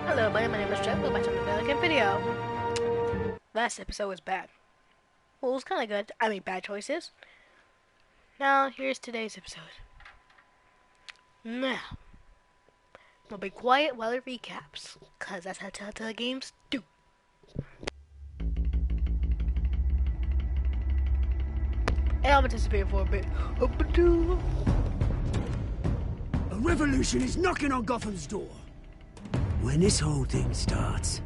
Hello, buddy. My name is Jeff. Welcome back to another video. Last episode was bad. Well, it was kind of good. I mean, bad choices. Now, here's today's episode. Now, I'll be quiet while it recaps, cause that's how Telltale games do. And I'm anticipating for a bit. A revolution is knocking on Gotham's door. When this whole thing starts,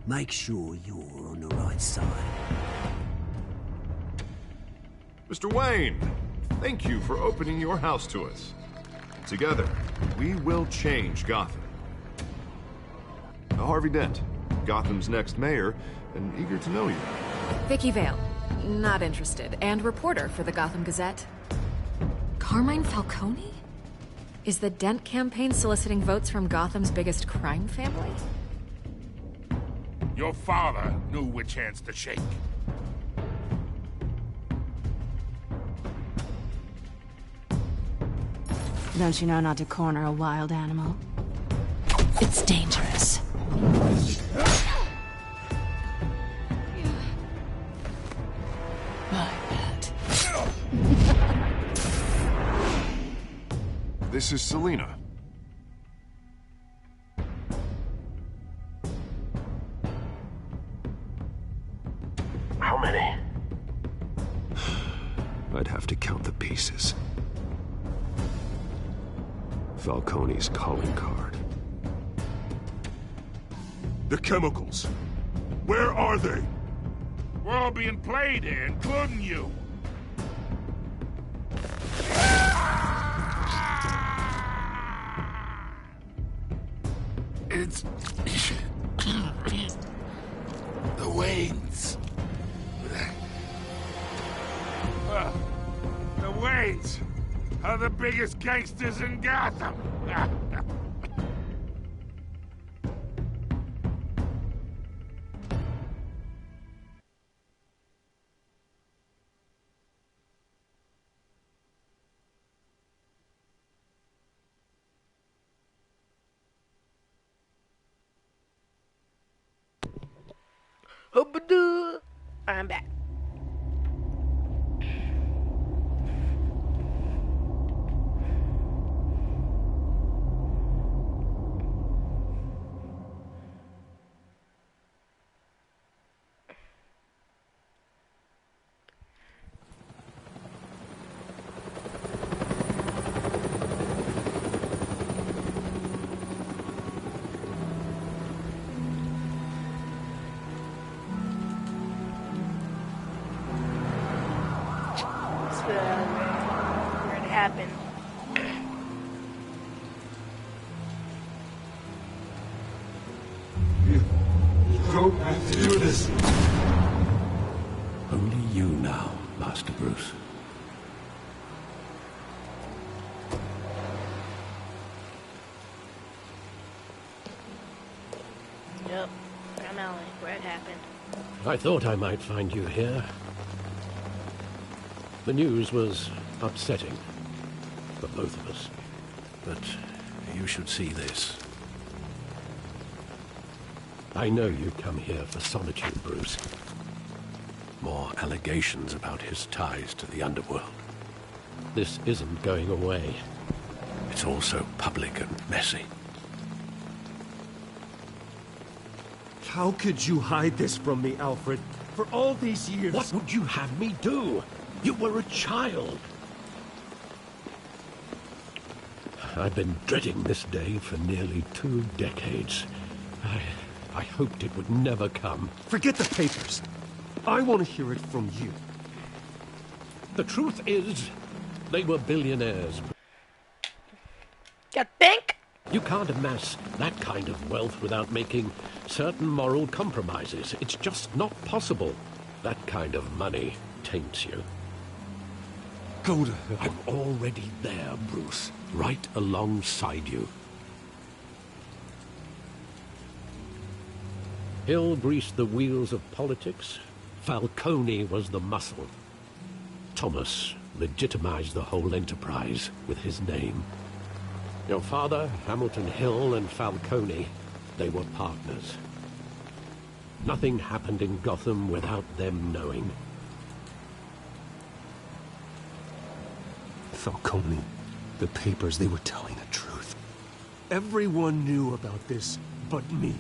make sure you're on the right side. Mr. Wayne, thank you for opening your house to us. Together, we will change Gotham. Harvey Dent, Gotham's next mayor, and eager to know you. Vicky Vale, not interested, and reporter for the Gotham Gazette. Carmine Falcone? Is the Dent campaign soliciting votes from Gotham's biggest crime family? Your father knew which hands to shake. Don't you know not to corner a wild animal? It's dangerous. My pet. This is Selina. How many? I'd have to count the pieces. Falcone's calling card. The chemicals. Where are they? We're all being played here, including you. It's... the Waynes. The Waynes are the biggest gangsters in Gotham. I'm back. Where it happened. You don't have to do this. Only you now, Master Bruce. Yep, I'm Alley. Where it happened. I thought I might find you here. The news was upsetting for both of us. But you should see this. I know you come here for solitude, Bruce. More allegations about his ties to the underworld. This isn't going away. It's all so public and messy. How could you hide this from me, Alfred? For all these years... What would you have me do? You were a child. I've been dreading this day for nearly 2 decades. I hoped it would never come. Forget the papers. I want to hear it from you. The truth is, they were billionaires. You think? You can't amass that kind of wealth without making certain moral compromises. It's just not possible. That kind of money taints you. Go to hell. I'm already there, Bruce. Right alongside you. Hill greased the wheels of politics. Falcone was the muscle. Thomas legitimized the whole enterprise with his name. Your father, Hamilton Hill, and Falcone, they were partners. Nothing happened in Gotham without them knowing. Falcone, the papers, they were telling the truth. Everyone knew about this but me.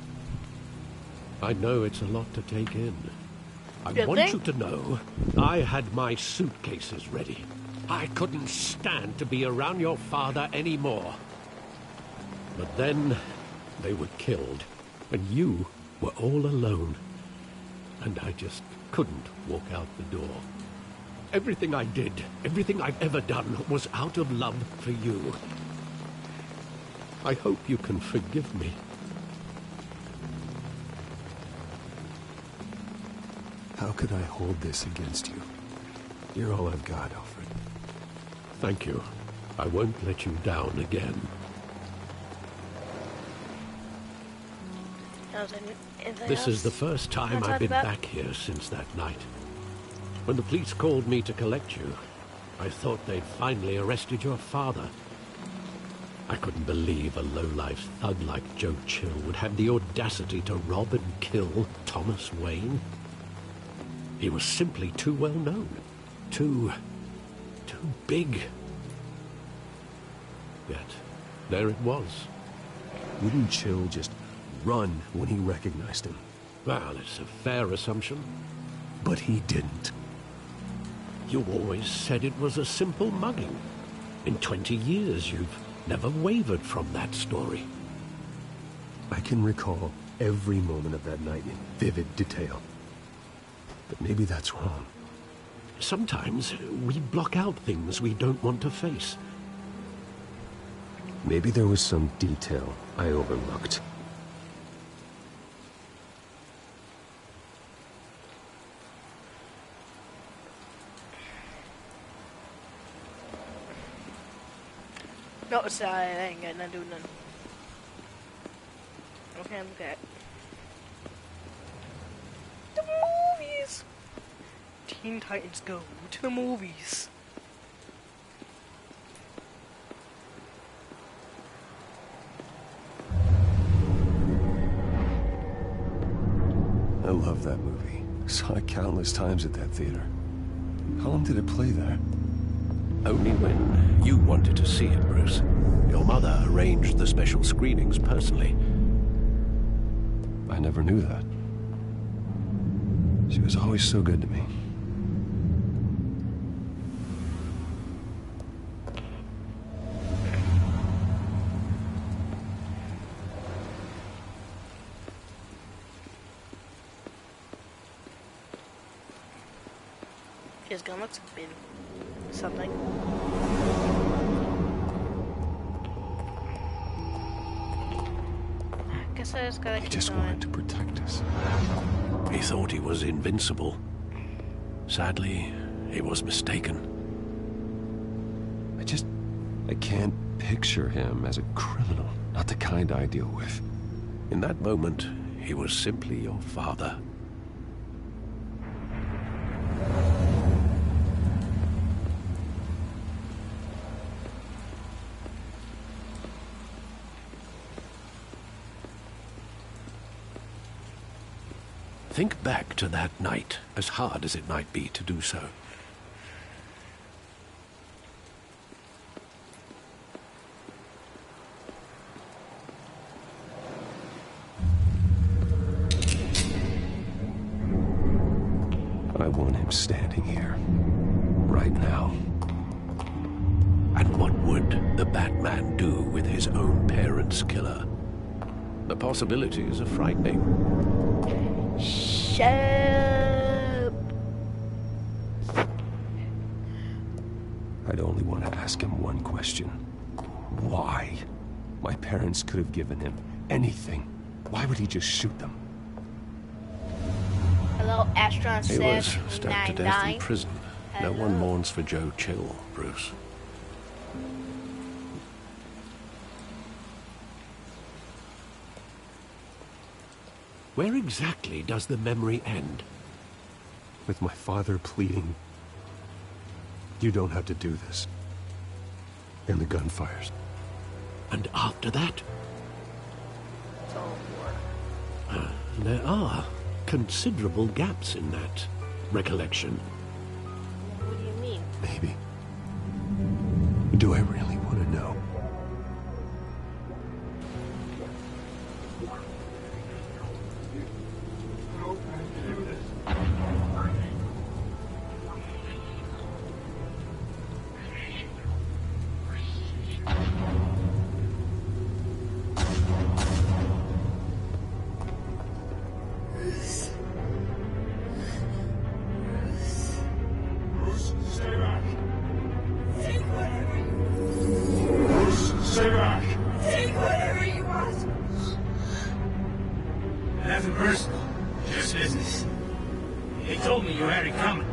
I know it's a lot to take in. I You want think? you to know I had my suitcases ready. I couldn't stand to be around your father anymore. But then they were killed, and you were all alone. And I just couldn't walk out the door. Everything I did, everything I've ever done, was out of love for you. I hope you can forgive me. How could I hold this against you? You're all I've got, Alfred. Thank you. I won't let you down again. This is the first time I've been back here since that night. When the police called me to collect you, I thought they'd finally arrested your father. I couldn't believe a low-life thug like Joe Chill would have the audacity to rob and kill Thomas Wayne. He was simply too well known. Too big. Yet, there it was. Wouldn't Chill just run when he recognized him? Well, it's a fair assumption. But he didn't. You always said it was a simple mugging. In 20 years, you've never wavered from that story. I can recall every moment of that night in vivid detail. But maybe that's wrong. Sometimes we block out things we don't want to face. Maybe there was some detail I overlooked. No, sorry, I ain't got nothing to do with nothing. Okay, look at the movies. Teen Titans Go to the movies. I love that movie. Saw it countless times at that theater. How long did it play there? Only when you wanted to see it, Bruce. Your mother arranged the special screenings personally. I never knew that. She was always so good to me. His gun looks big. Something. Guess I just gotta He keep just going. wanted to protect us. He thought he was invincible. Sadly, he was mistaken. I can't picture him as a criminal. Not the kind I deal with. In that moment, he was simply your father. Think back to that night, as hard as it might be to do so. I want him standing here. Right now. And what would the Batman do with his own parents' killer? The possibilities are frightening. Shut up. I'd only want to ask him one question. Why? My parents could have given him anything. Why would he just shoot them? Hello, Astron He was stabbed to death in 799. prison. No one mourns for Joe Chill, Bruce. Where exactly does the memory end? With my father pleading, You don't have to do this. And the gunfires. And after that? It's all war. There are considerable gaps in that recollection. What do you mean? Maybe. Do I really want to know? Nothing personal, just business. He told me you had it coming.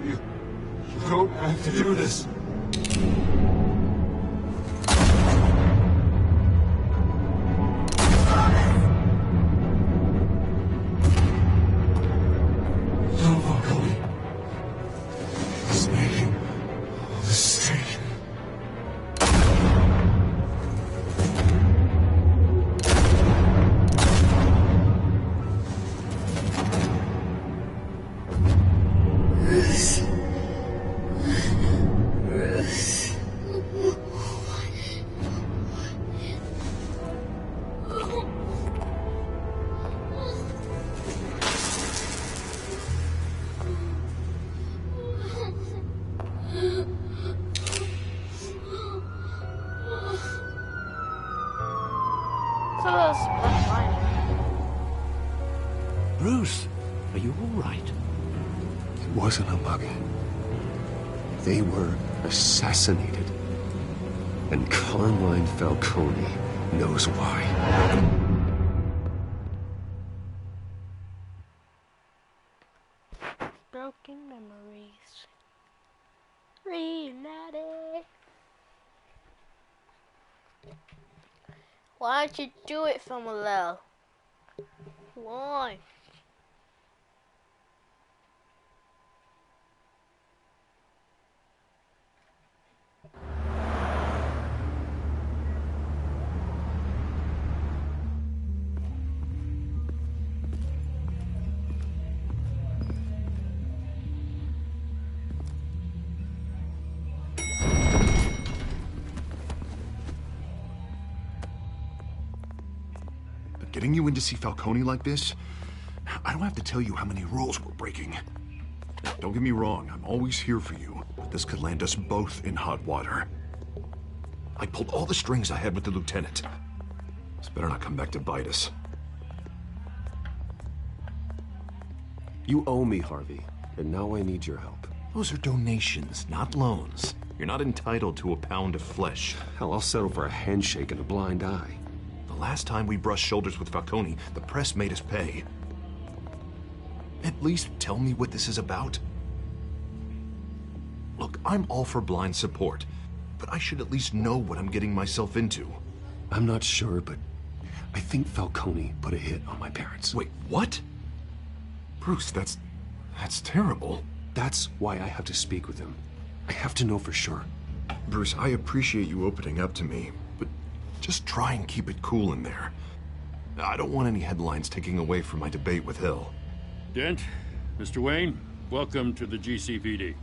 You don't have to do this. Don't follow me. He's making a mistake. So that's fine. Bruce, are you all right? It wasn't a mugging. They were assassinated. And Carmine Falcone knows why. Broken memories. Reunited. Why don't you do it, FAMILY? Why? Getting you in to see Falcone like this? I don't have to tell you how many rules we're breaking. Don't get me wrong, I'm always here for you, but this could land us both in hot water. I pulled all the strings I had with the lieutenant. This better not come back to bite us. You owe me, Harvey, and now I need your help. Those are donations, not loans. You're not entitled to a pound of flesh. Hell, I'll settle for a handshake and a blind eye. The last time we brushed shoulders with Falcone, the press made us pay. At least tell me what this is about. Look, I'm all for blind support, but I should at least know what I'm getting myself into. I'm not sure, but I think Falcone put a hit on my parents. Wait, what? Bruce, that's terrible. That's why I have to speak with him. I have to know for sure. Bruce, I appreciate you opening up to me, but just try and keep it cool in there. I don't want any headlines taking away from my debate with Hill. Dent, Mr. Wayne, welcome to the GCPD.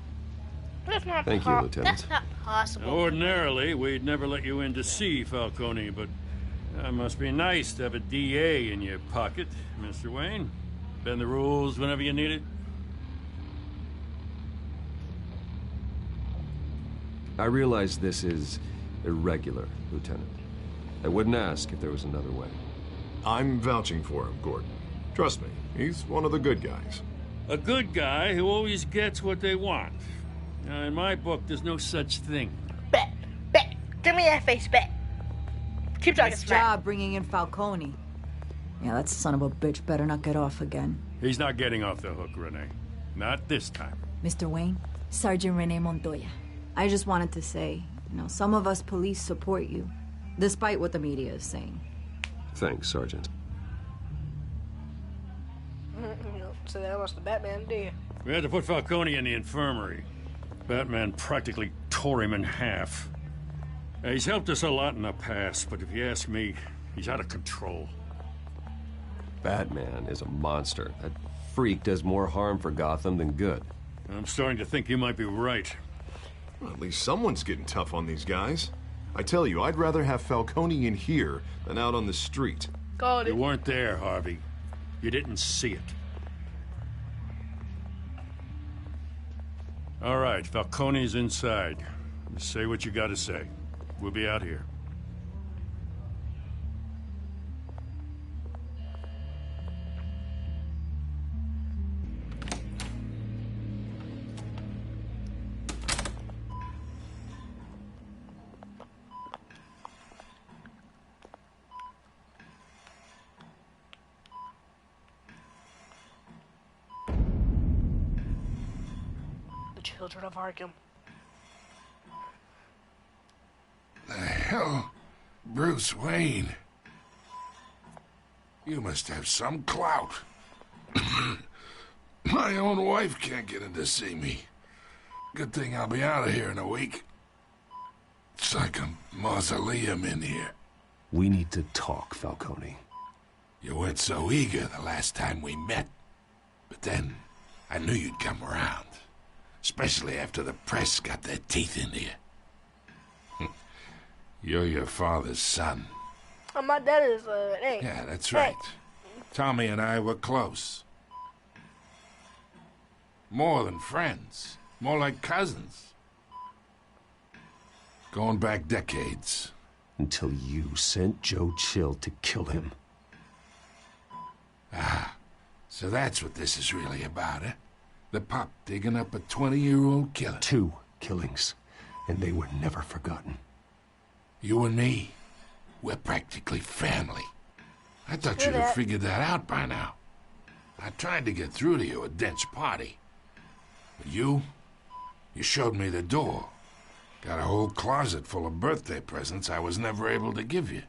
That's not Thank you, Lieutenant. That's not possible. Ordinarily, we'd never let you in to see Falcone, but it must be nice to have a DA in your pocket, Mr. Wayne. Bend the rules whenever you need it. I realize this is irregular, Lieutenant. I wouldn't ask if there was another way. I'm vouching for him, Gordon. Trust me, he's one of the good guys. A good guy who always gets what they want. Now, in my book, there's no such thing. Bet. Give me that face, bet. Keep talking Nice smack. job bringing in Falcone. Yeah, that son of a bitch better not get off again. He's not getting off the hook, Renee. Not this time. Mr. Wayne, Sergeant Renee Montoya. I just wanted to say, some of us police support you, despite what the media is saying. Thanks, Sergeant. So that was the Batman, do you? We had to put Falcone in the infirmary. Batman practically tore him in half. He's helped us a lot in the past, but if you ask me, he's out of control. Batman is a monster. That freak does more harm for Gotham than good. I'm starting to think you might be right. Well, at least someone's getting tough on these guys. I tell you, I'd rather have Falcone in here than out on the street. Got it. You weren't there, Harvey. You didn't see it. All right, Falcone's inside. Say what you gotta say. We'll be out here. The children of Arkham. The hell? Bruce Wayne? You must have some clout. My own wife can't get in to see me. Good thing I'll be out of here in a week. It's like a mausoleum in here. We need to talk, Falcone. You weren't so eager the last time we met. But then, I knew you'd come around. Especially after the press got their teeth into you. You're your father's son. Oh, my dad is, hey. Yeah, that's right. Tommy and I were close. More than friends. More like cousins. Going back decades. Until you sent Joe Chill to kill him. Ah, so that's what this is really about, eh? The pup digging up a 20-year-old killer. 2 killings, and they were never forgotten. You and me, we're practically family. I thought you'd have figured that out by now. I tried to get through to you at Dent's party. But you showed me the door. Got a whole closet full of birthday presents I was never able to give you.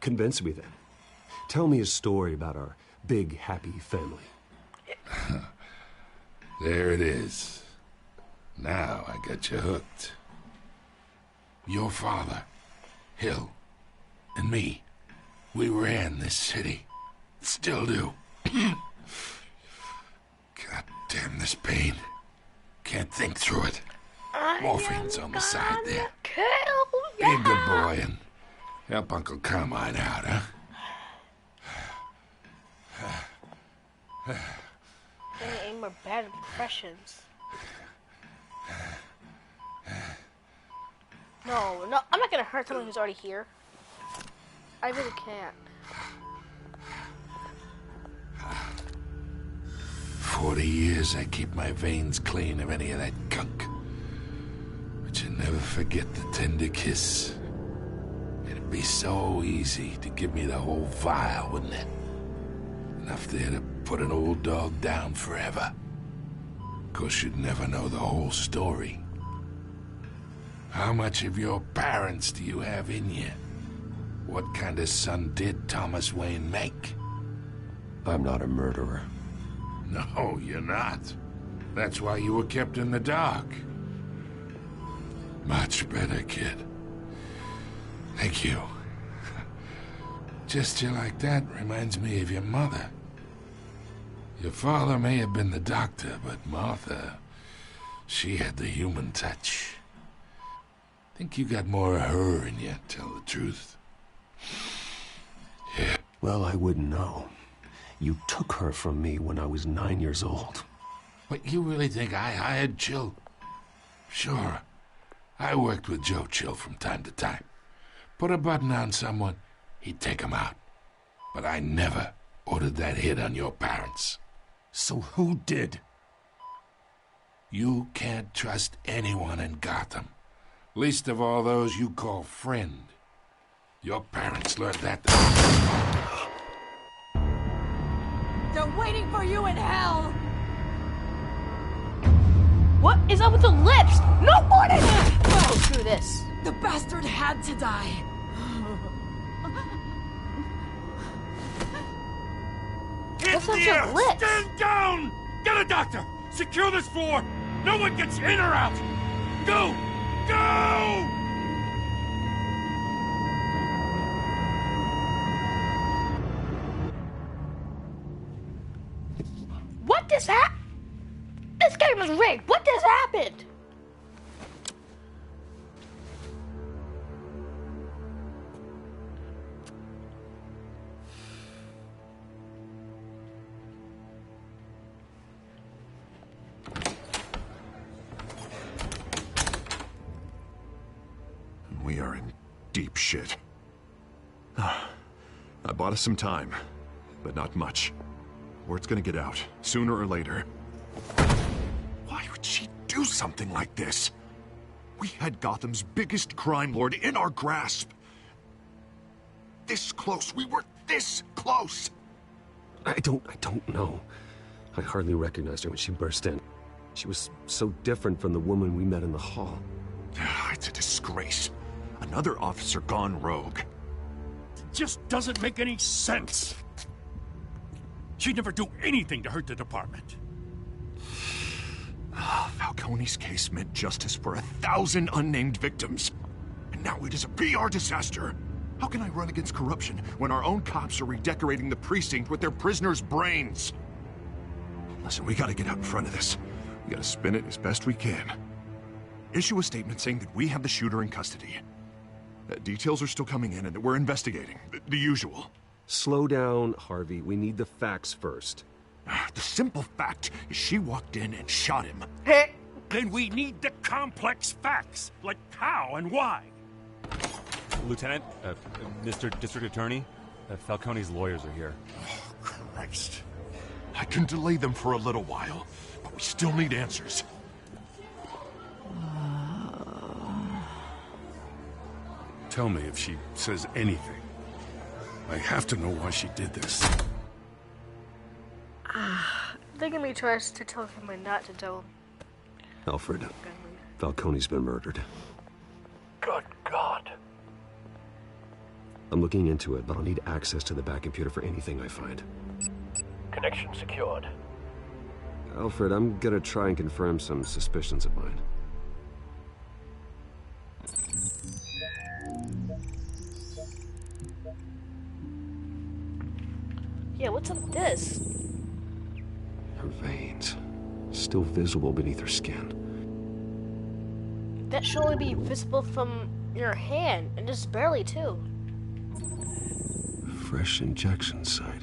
Convince me then. Tell me a story about our big, happy family. There it is. Now I got you hooked. Your father, Hill, and me, we ran this city. Still do. God damn this pain. Can't think through it. Morphine's on the side there. Be a good boy and help Uncle Carmine out, huh? Any more bad impressions? No, I'm not gonna hurt someone who's already here. I really can't. 40 years I keep my veins clean of any of that gunk. But you never forget the tender kiss. It'd be so easy to give me the whole vial, wouldn't it? Enough there to put an old dog down forever. Of course, you'd never know the whole story. How much of your parents do you have in you? What kind of son did Thomas Wayne make? I'm not a murderer. No, you're not. That's why you were kept in the dark. Much better, kid. Thank you. Gesture like that reminds me of your mother. Your father may have been the doctor, but Martha, she had the human touch. Think you got more of her in you, tell the truth. Yeah. Well, I wouldn't know. You took her from me when I was 9 years old. What, you really think I hired Chill? Sure. I worked with Joe Chill from time to time. Put a button on someone, he'd take him out. But I never ordered that hit on your parents. So who did? You can't trust anyone in Gotham. Least of all those you call friend. Your parents learned that. They're waiting for you in hell! What is up with the lips? No warning! Oh, screw this. The bastard had to die. What's up your lips? Stand down! Get a doctor! Secure this floor! No one gets in or out! Go! Go! What just happened? This game is rigged. What just happened? We are in deep shit. I bought us some time, but not much. Word's gonna get out, sooner or later. Why would she do something like this? We had Gotham's biggest crime lord in our grasp. This close. We were this close. I don't know. I hardly recognized her when she burst in. She was so different from the woman we met in the hall. It's a disgrace. Another officer gone rogue. It just doesn't make any sense. She'd never do anything to hurt the department. Falcone's case meant justice for 1,000 unnamed victims. And now it is a PR disaster. How can I run against corruption when our own cops are redecorating the precinct with their prisoners' brains? Listen, we gotta get out in front of this. We gotta spin it as best we can. Issue a statement saying that we have the shooter in custody. Details are still coming in and that we're investigating. The usual. Slow down, Harvey. We need the facts first. The simple fact is she walked in and shot him. Then we need the complex facts, like how and why. Lieutenant, Mr. District Attorney, Falcone's lawyers are here. Oh, Christ. I can delay them for a little while, but we still need answers. Tell me if she says anything. I have to know why she did this. They're gonna be tries to tell him and not to tell him. Alfred, Falcone's been murdered. Good God. I'm looking into it, but I'll need access to the back computer for anything I find. Connection secured. Alfred, I'm gonna try and confirm some suspicions of mine. Yeah, what's up with this? Her veins, still visible beneath her skin. That should only be visible from your hand, and just barely too. Fresh injection site.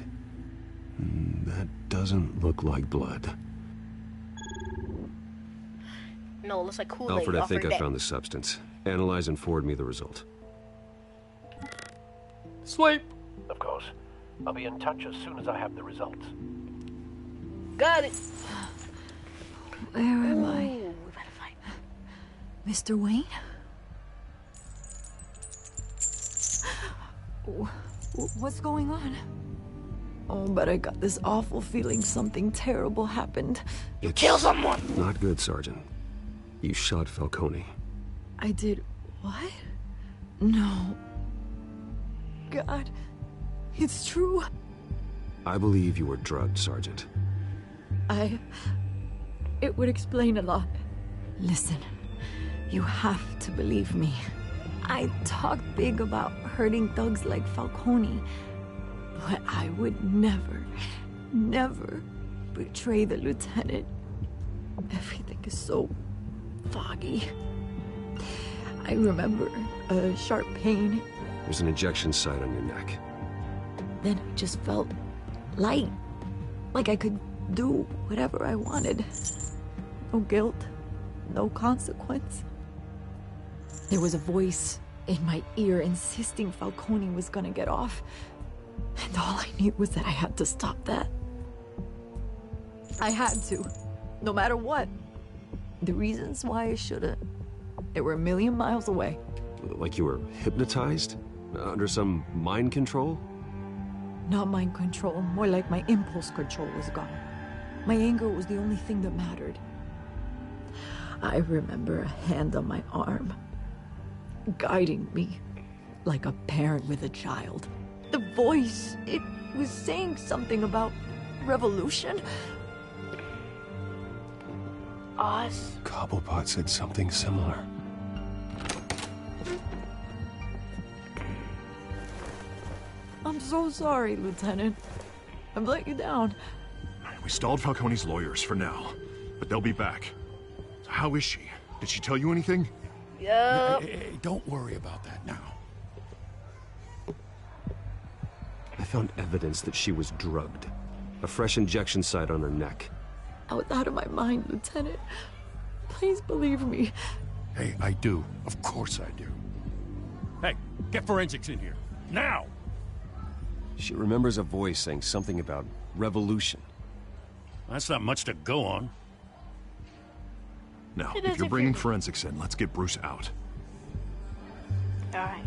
That doesn't look like blood. No, it looks like Kool-Aid. Alfred, I off think her I neck. found the substance. Analyze and forward me the result. Sweep. Of course. I'll be in touch as soon as I have the results. Got it. Where am I? Ooh, we better fight. Mr. Wayne? What's going on? Oh, but I got this awful feeling something terrible happened. You kill someone! Not good, Sergeant. You shot Falcone. I did what? No. God, it's true. I believe you were drugged, Sergeant. It would explain a lot. Listen, you have to believe me. I talk big about hurting thugs like Falcone, but I would never betray the lieutenant. Everything is so foggy. I remember a sharp pain. There's an injection site on your neck. Then I just felt light, like I could do whatever I wanted. No guilt, no consequence. There was a voice in my ear insisting Falcone was gonna get off. And all I knew was that I had to stop that. I had to, no matter what. The reasons why I shouldn't, they were a million miles away. Like you were hypnotized? Under some mind control? Not mind control, more like my impulse control was gone. My anger was the only thing that mattered. I remember a hand on my arm, guiding me like a parent with a child. The voice, it was saying something about revolution. Us? Cobblepot said something similar. I'm so sorry, Lieutenant. I've let you down. We stalled Falcone's lawyers for now, but they'll be back. So how is she? Did she tell you anything? Yup. Hey, don't worry about that now. I found evidence that she was drugged. A fresh injection site on her neck. I was out of my mind, Lieutenant. Please believe me. Hey, I do. Of course I do. Hey, get forensics in here. Now! She remembers a voice saying something about revolution. That's not much to go on. Now, It if is you're if bringing you- forensics in, let's get Bruce out. Alright.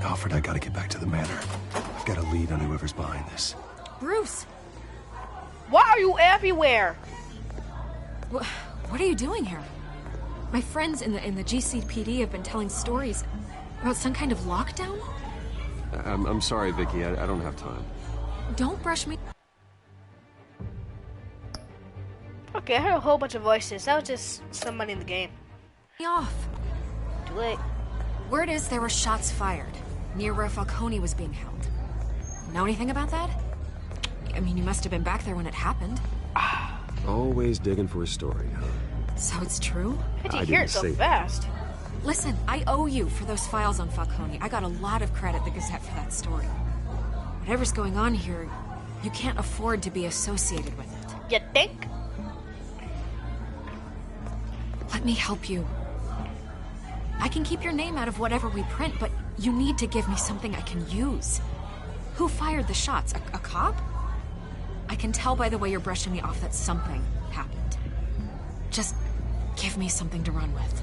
Alfred, I gotta get back to the manor. I've got a lead on whoever's behind this. Bruce! Why are you everywhere? What are you doing here? My friends in the GCPD have been telling stories about some kind of lockdown? I'm sorry, Vicky. I don't have time. Don't brush me. Okay, I heard a whole bunch of voices. That was just somebody in the game. Off. Do it. Word is there were shots fired near where Falcone was being held. Know anything about that? I mean, you must have been back there when it happened. Always digging for a story, huh? So it's true? How'd you I hear didn't it so say- fast? Listen, I owe you for those files on Falcone. I got a lot of credit at the Gazette for that story. Whatever's going on here, you can't afford to be associated with it. You think? Let me help you. I can keep your name out of whatever we print, but you need to give me something I can use. Who fired the shots? A cop? I can tell by the way you're brushing me off that something happened. Just give me something to run with.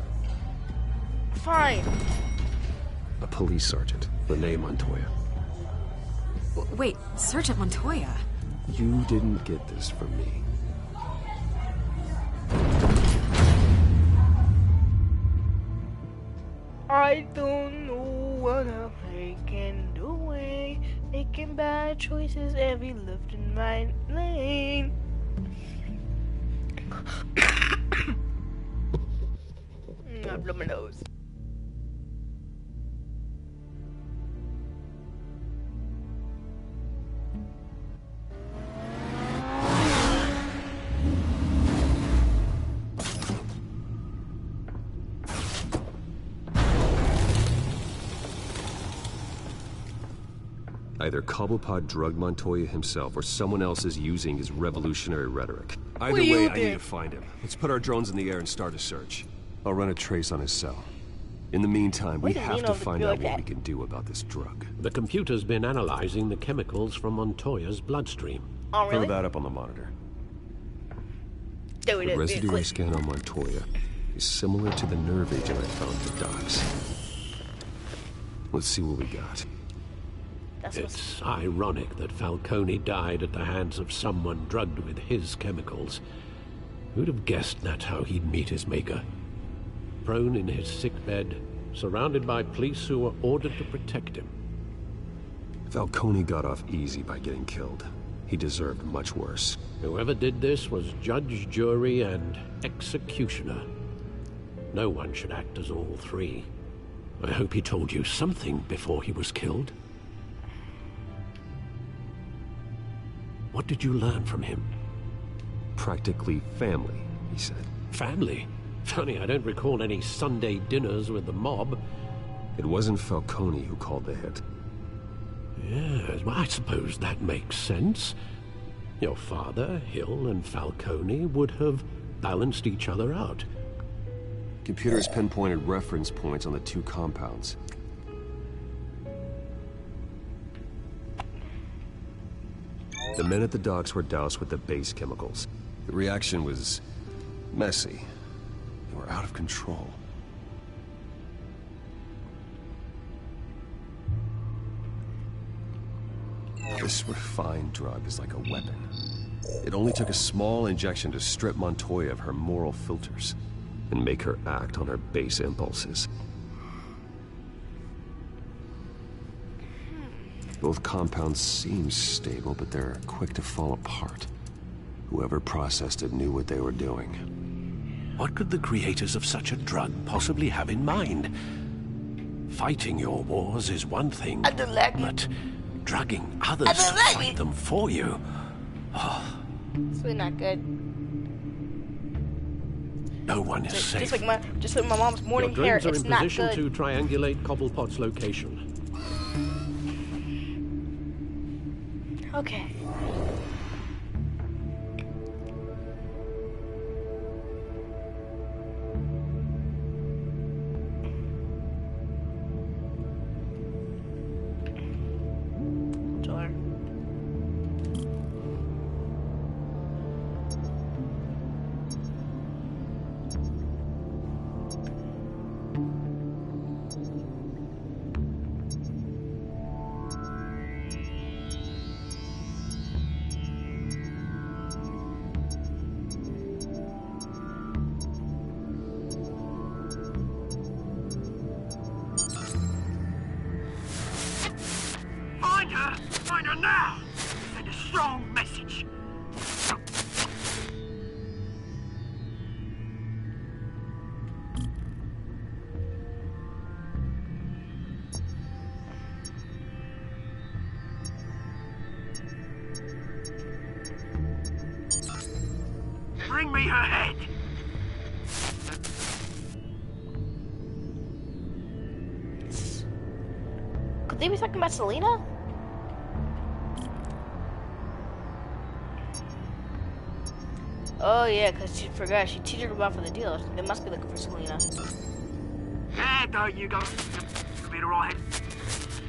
Fine. A police sergeant, Renee Montoya. Wait, Sergeant Montoya? You didn't get this from me. I don't know what I'm making, doing. Making bad choices every left in my lane. I blew my nose. Either Cobblepot drugged Montoya himself, or someone else is using his revolutionary rhetoric. Either What do way, you I need think? to find him. Let's put our drones in the air and start a search. I'll run a trace on his cell. In the meantime, we What do you have mean to on the find drug out what that? we can do about this drug. The computer's been analyzing the chemicals from Montoya's bloodstream. Oh, really? Throw that up on the monitor. Do it The real residue quick. scan on Montoya is similar to the nerve agent I found at the docks. Let's see what we got. That's what's... It's ironic that Falcone died at the hands of someone drugged with his chemicals. Who'd have guessed that's how he'd meet his maker? Prone in his sickbed, surrounded by police who were ordered to protect him. Falcone got off easy by getting killed. He deserved much worse. Whoever did this was judge, jury, and executioner. No one should act as all three. I hope he told you something before he was killed. What did you learn from him? Practically family, he said. Family? Funny, I don't recall any Sunday dinners with the mob. It wasn't Falcone who called the hit. Yes, well, I suppose that makes sense. Your father, Hill, and Falcone would have balanced each other out. Computers pinpointed reference points on the two compounds. The men at the docks were doused with the base chemicals. The reaction was messy. They were out of control. This refined drug is like a weapon. It only took a small injection to strip Montoya of her moral filters and make her act on her base impulses. Both compounds seem stable, but they're quick to fall apart. Whoever processed it knew what they were doing. What could the creators of such a drug possibly have in mind? Fighting your wars is one thing, but drugging others to fight them for you... Oh. It's really not good. No one is safe. Just like my mom's morning Your hair. drones It's are in not position good. to triangulate Cobblepot's location. Okay. Door. Find her now! Send a strong message. Bring me her head! Could they be talking about Selena? Oh yeah, because she forgot. She cheated about for the deal. They must be looking for Selena. There you go. You'll be alright.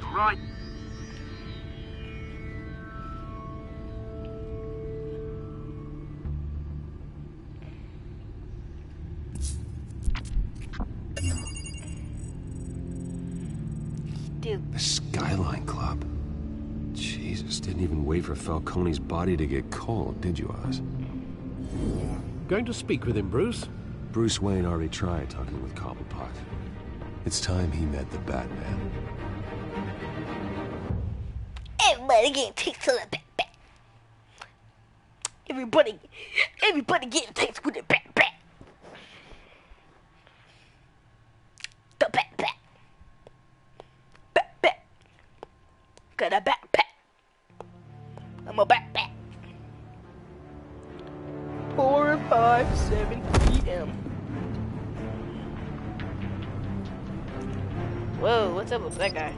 Alright. Dude. The Skyline Club. Jesus, didn't even wait for Falcone's body to get cold, did you, Oz? Going to speak with him, Bruce? Bruce Wayne already tried talking with Cobblepot. It's time he met the Batman. Everybody getting takes to the Bat. Everybody getting takes with the Bat. The Bat. Bat. Got a backpack. I'm a backpack. 4, 5, 7 p.m. Whoa, what's up with that guy?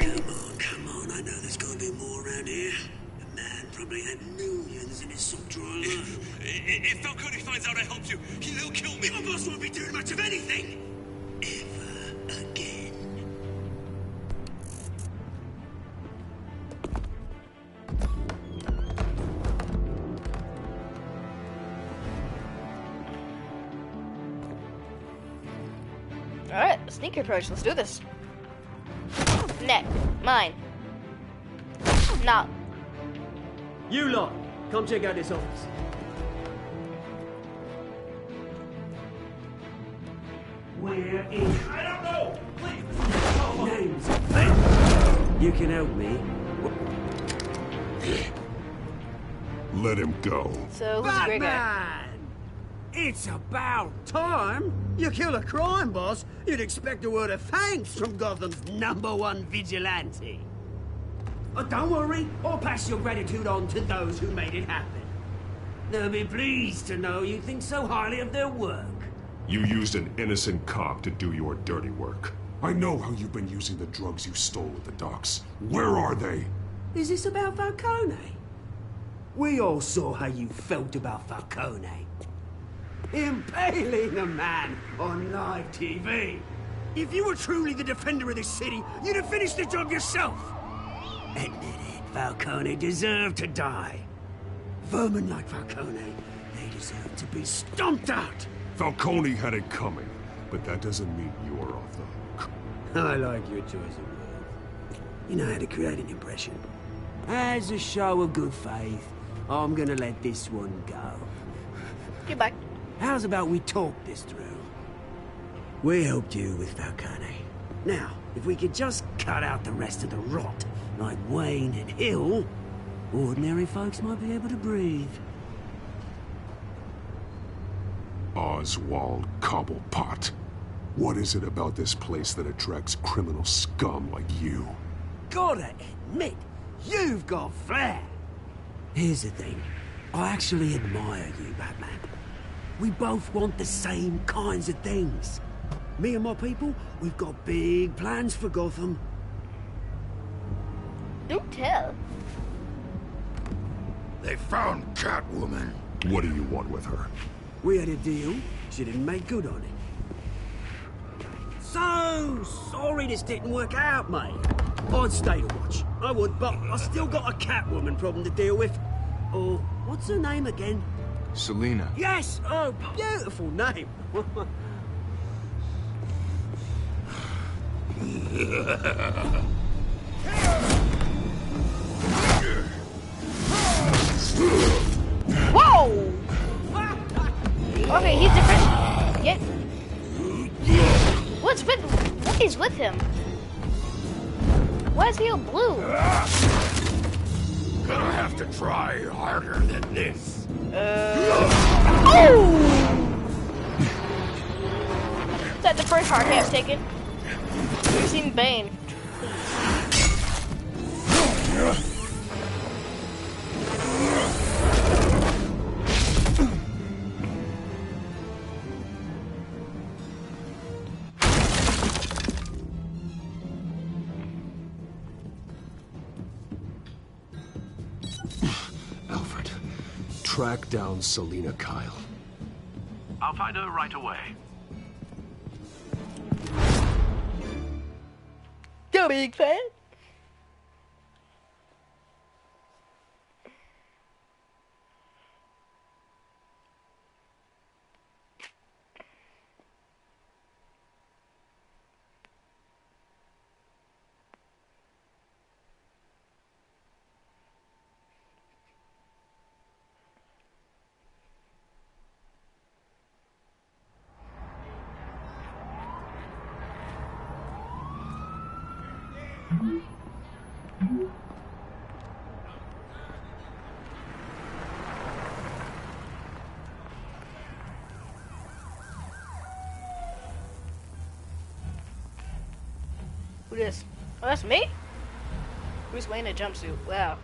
Come on, I know there's gotta be more around here. The man probably had millions in his sock drawer alone. If Falcone finds out I helped you, he'll kill me. Your boss won't be doing much of anything. Ever again. Alright, sneaker approach, let's do this. Neck, mine. Not. You lot, come check out this office. Where is... I don't know! Please! Names. You can help me. Let him go. So, who's the great guy? Batman! It's about time. You kill a crime boss, you'd expect a word of thanks from Gotham's #1 vigilante. Oh, don't worry, I'll pass your gratitude on to those who made it happen. They'll be pleased to know you think so highly of their work. You used an innocent cop to do your dirty work. I know how you've been using the drugs you stole at the docks. Where are they? Is this about Falcone? We all saw how you felt about Falcone. Impaling a man on live TV. If you were truly the defender of this city, you'd have finished the job yourself. Admit it, Falcone deserved to die. Vermin like Falcone, they deserve to be stomped out. Falcone had it coming, but that doesn't mean you're off the hook. I like your choice of words. You know how to create an impression. As a show of good faith, I'm gonna let this one go. Goodbye. How's about we talk this through? We helped you with Falcone. Now, If we could just cut out the rest of the rot, like Wayne and Hill, ordinary folks might be able to breathe. Oswald Cobblepot. What is it about this place that attracts criminal scum like you? Gotta admit, you've got flair. Here's the thing. I actually admire you, Batman. We both want the same kinds of things. Me and my people, we've got big plans for Gotham. Do tell. They found Catwoman. What do you want with her? We had a deal. She didn't make good on it. So sorry this didn't work out, mate. I'd stay to watch. I would, but I still got a Catwoman problem to deal with. Oh, what's her name again? Selina. Yes! Oh, beautiful name. Whoa! Okay, he's different. Yeah. What is with him? Why is he all blue? Gonna have to try harder than this. Oh! Is that the first hard hit I've taken? We've seen Bane. Alfred, track down Selina Kyle. I'll find her right away. Go, big fan. Who this? Oh, that's me? Bruce Wayne in a jumpsuit. Wow.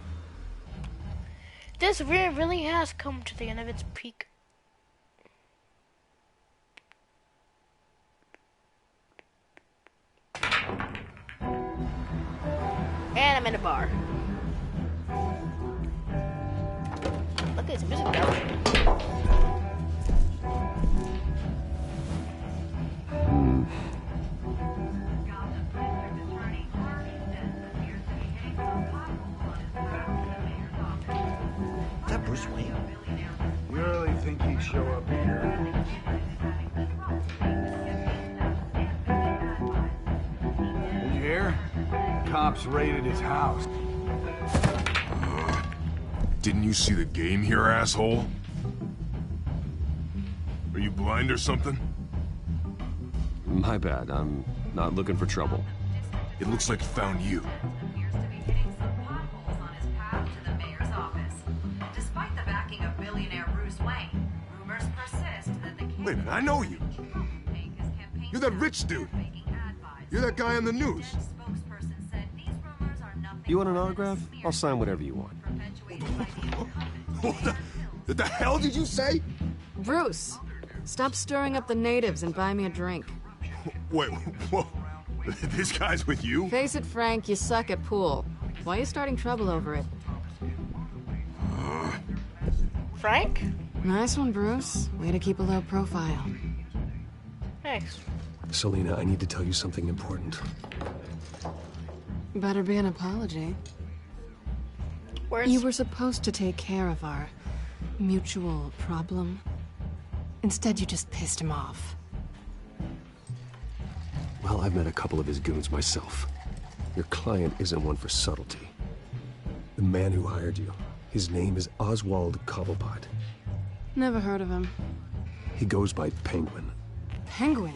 This really has come to the end of its peak. And I'm in a bar. Look at this music though. Is that Bruce Wayne? You really think he'd show up here? Did you hear? Cops raided his house. Didn't you see the game here, asshole? Are you blind or something? My bad. I'm not looking for trouble. It looks like it found you. Wait a minute, I know you. You're that rich dude. You're that guy on the news. You want an autograph? I'll sign whatever you want. What the hell did you say? Bruce, stop stirring up the natives and buy me a drink. Wait, whoa. This guy's with you? Face it, Frank, you suck at pool. Why are you starting trouble over it? Frank? Nice one, Bruce. Way to keep a low profile. Thanks. Selina, I need to tell you something important. Better be an apology. Where's... You were supposed to take care of our mutual problem. Instead, you just pissed him off. Well, I've met a couple of his goons myself. Your client isn't one for subtlety. The man who hired you, his name is Oswald Cobblepot. Never heard of him. He goes by Penguin. Penguin?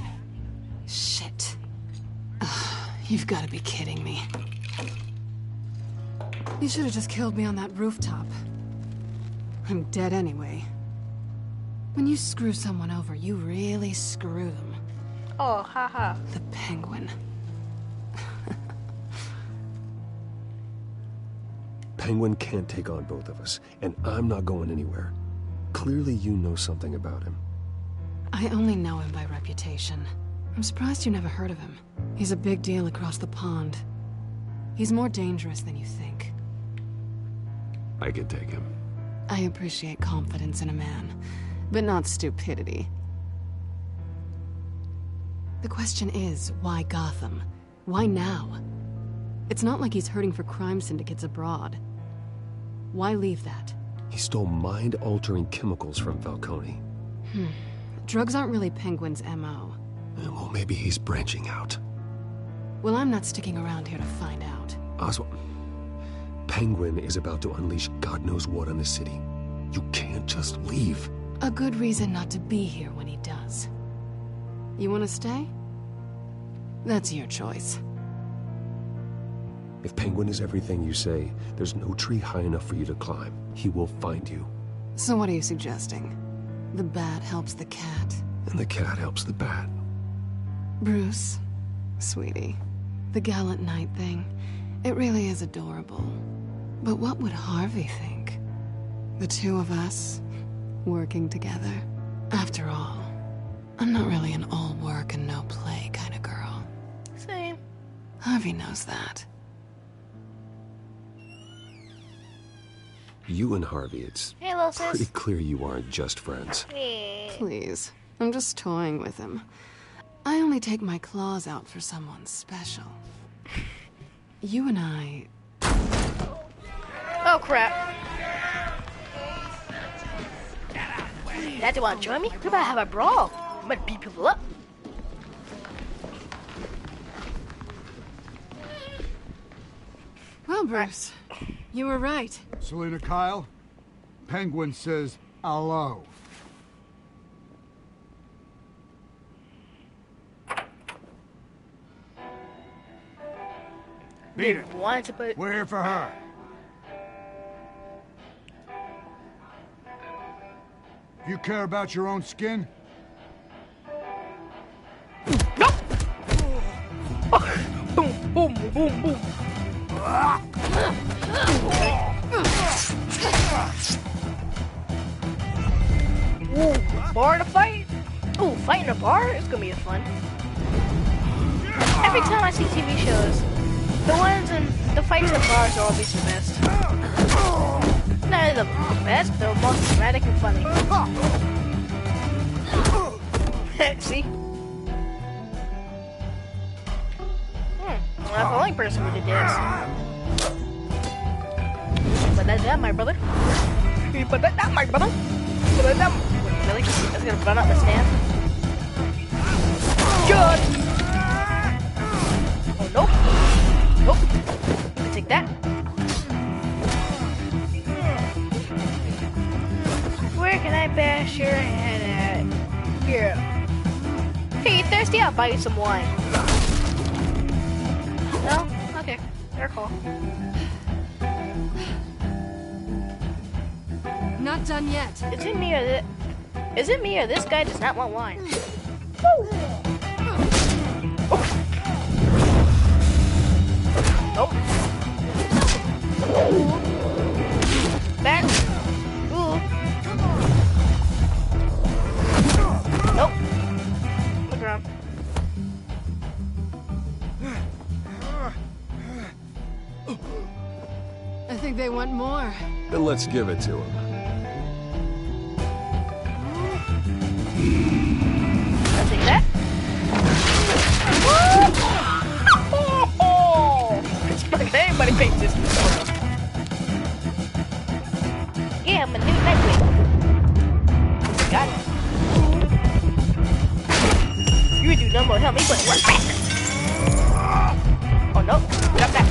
Shit. You've got to be kidding me. You should have just killed me on that rooftop. I'm dead anyway. When you screw someone over, you really screw them. Oh, haha. The Penguin. Penguin can't take on both of us, and I'm not going anywhere. Clearly you know something about him. I only know him by reputation. I'm surprised you never heard of him. He's a big deal across the pond. He's more dangerous than you think. I can take him. I appreciate confidence in a man, but not stupidity. The question is, why Gotham? Why now? It's not like he's hurting for crime syndicates abroad. Why leave that? He stole mind-altering chemicals from Falcone. Drugs aren't really Penguin's MO. Well, maybe he's branching out. Well, I'm not sticking around here to find out. Oswald, Penguin is about to unleash God knows what on the city. You can't just leave. A good reason not to be here when he does. You want to stay? That's your choice. If Penguin is everything you say, there's no tree high enough for you to climb. He will find you. So what are you suggesting? The bat helps the cat. And the cat helps the bat. Bruce, sweetie, the gallant knight thing, it really is adorable. But what would Harvey think? The two of us, working together. After all, I'm not really an all work and no play kind of girl. Same. Harvey knows that. You and Harvey, it's Hey, little sis. pretty clear you aren't just friends. Please, I'm just toying with him. I only take my claws out for someone special. You and I... Oh, crap. Dad, you want to join me? We about to have a brawl. I'm gonna beat people up. Well, Bruce, you were right. Selina Kyle, Penguin says hello. Beat it. Wanted to put... We're here for her. You care about your own skin? Boom, boom, boom, boom. Ooh, bar to fight? Ooh, fighting a bar? It's gonna be fun. Every time I see TV shows, the ones in the fights in bars are always the best. Not only the best, they're most dramatic and funny. See? I'm not the only person who did this. But that's that, my brother. But that's that, my brother. But that's that. Wait, really? That's gonna run up the stand? Good! Oh, nope. Nope. You can take that. Where can I bash your head at? Here. Hey, you thirsty? I'll buy you some wine. No? Okay. Fair call. Not done yet. Is it me or this guy does not want wine? Woo! Nope. Back. Ooh. Nope. Look around. I think they want more. Then let's give it to him. I'll take that. It's like anybody pays this. Yeah, I'm a new Nightwing. Got it. You do no more help me, but what? Oh no, drop that.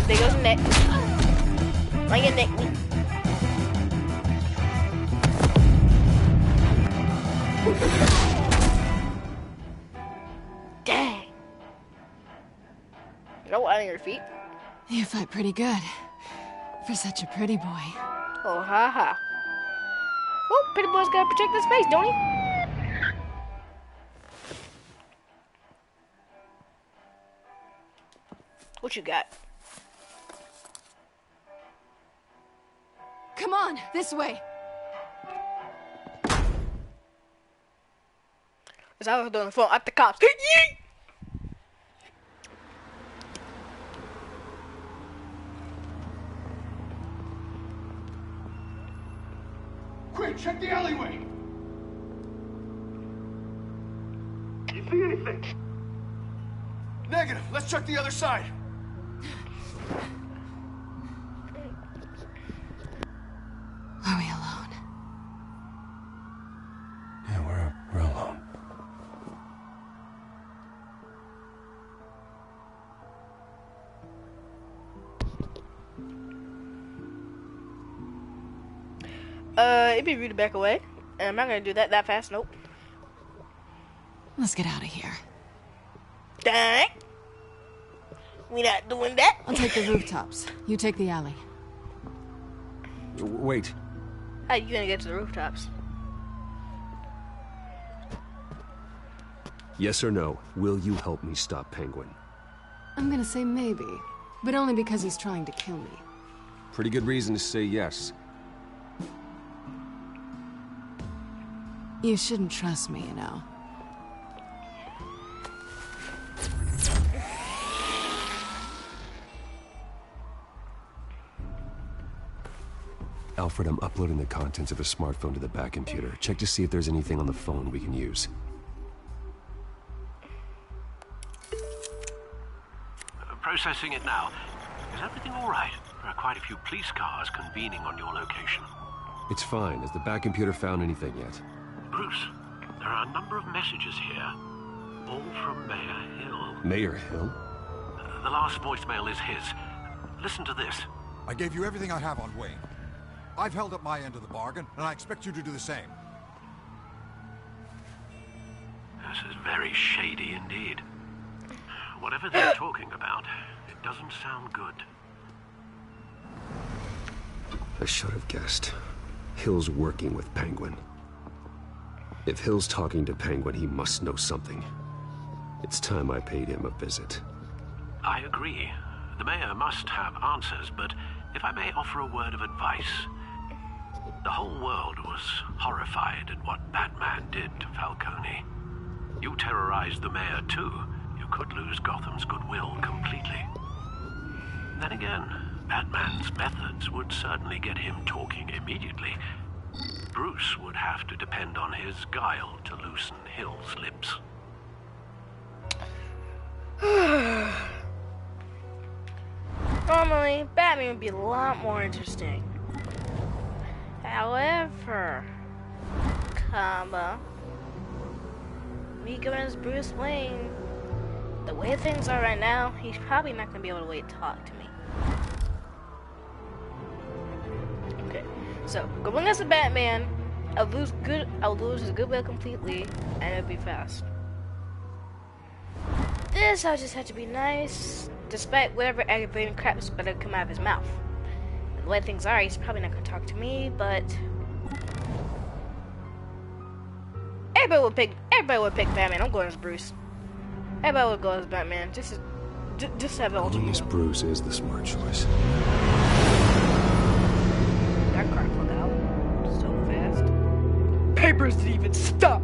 There goes the neck. On your neck. Dang. light on your feet. You fight pretty good. For such a pretty boy. Oh, ha ha. Oh, pretty boy's gotta protect his face, don't he? What you got? Come on, this way. As I was doing the phone at the cops. Yeet! Quick, check the alleyway! You see anything? Negative. Let's check the other side. Are we alone? Yeah, we're alone. It'd be rude to back away. And I'm not gonna do that fast, nope. Let's get out of here. Dang. We not doing that. I'll take the rooftops. You take the alley. Wait. How you gonna get to the rooftops? Yes or no, will you help me stop Penguin? I'm gonna say maybe, but only because he's trying to kill me. Pretty good reason to say yes. You shouldn't trust me, you know. Alfred, I'm uploading the contents of a smartphone to the back computer. Check to see if there's anything on the phone we can use. Processing it now. Is everything all right? There are quite a few police cars convening on your location. It's fine. Has the back computer found anything yet? Bruce, there are a number of messages here, all from Mayor Hill. Mayor Hill? The last voicemail is his. Listen to this. I gave you everything I have on Wayne. I've held up my end of the bargain, and I expect you to do the same. This is very shady indeed. Whatever they're talking about, it doesn't sound good. I should have guessed. Hill's working with Penguin. If Hill's talking to Penguin, he must know something. It's time I paid him a visit. I agree. The mayor must have answers, but if I may offer a word of advice, the whole world was horrified at what Batman did to Falcone. You terrorized the mayor too. You could lose Gotham's goodwill completely. Then again, Batman's methods would certainly get him talking immediately. Bruce would have to depend on his guile to loosen Hill's lips. Normally, Batman would be a lot more interesting. However, me going as Bruce Wayne, the way things are right now, he's probably not going to be able to wait to talk to me. Okay, so going as a Batman, I'll lose his goodwill completely, and it'll be fast. This, I'll just have to be nice, despite whatever aggravating crap's better come out of his mouth. The way things are, he's probably not going to talk to me, but everybody would pick Batman. I'm going as Bruce. Everybody would go as Batman. Just have it all I guess together. Bruce is the smart choice. That car pulled out so fast. Papers didn't even stop.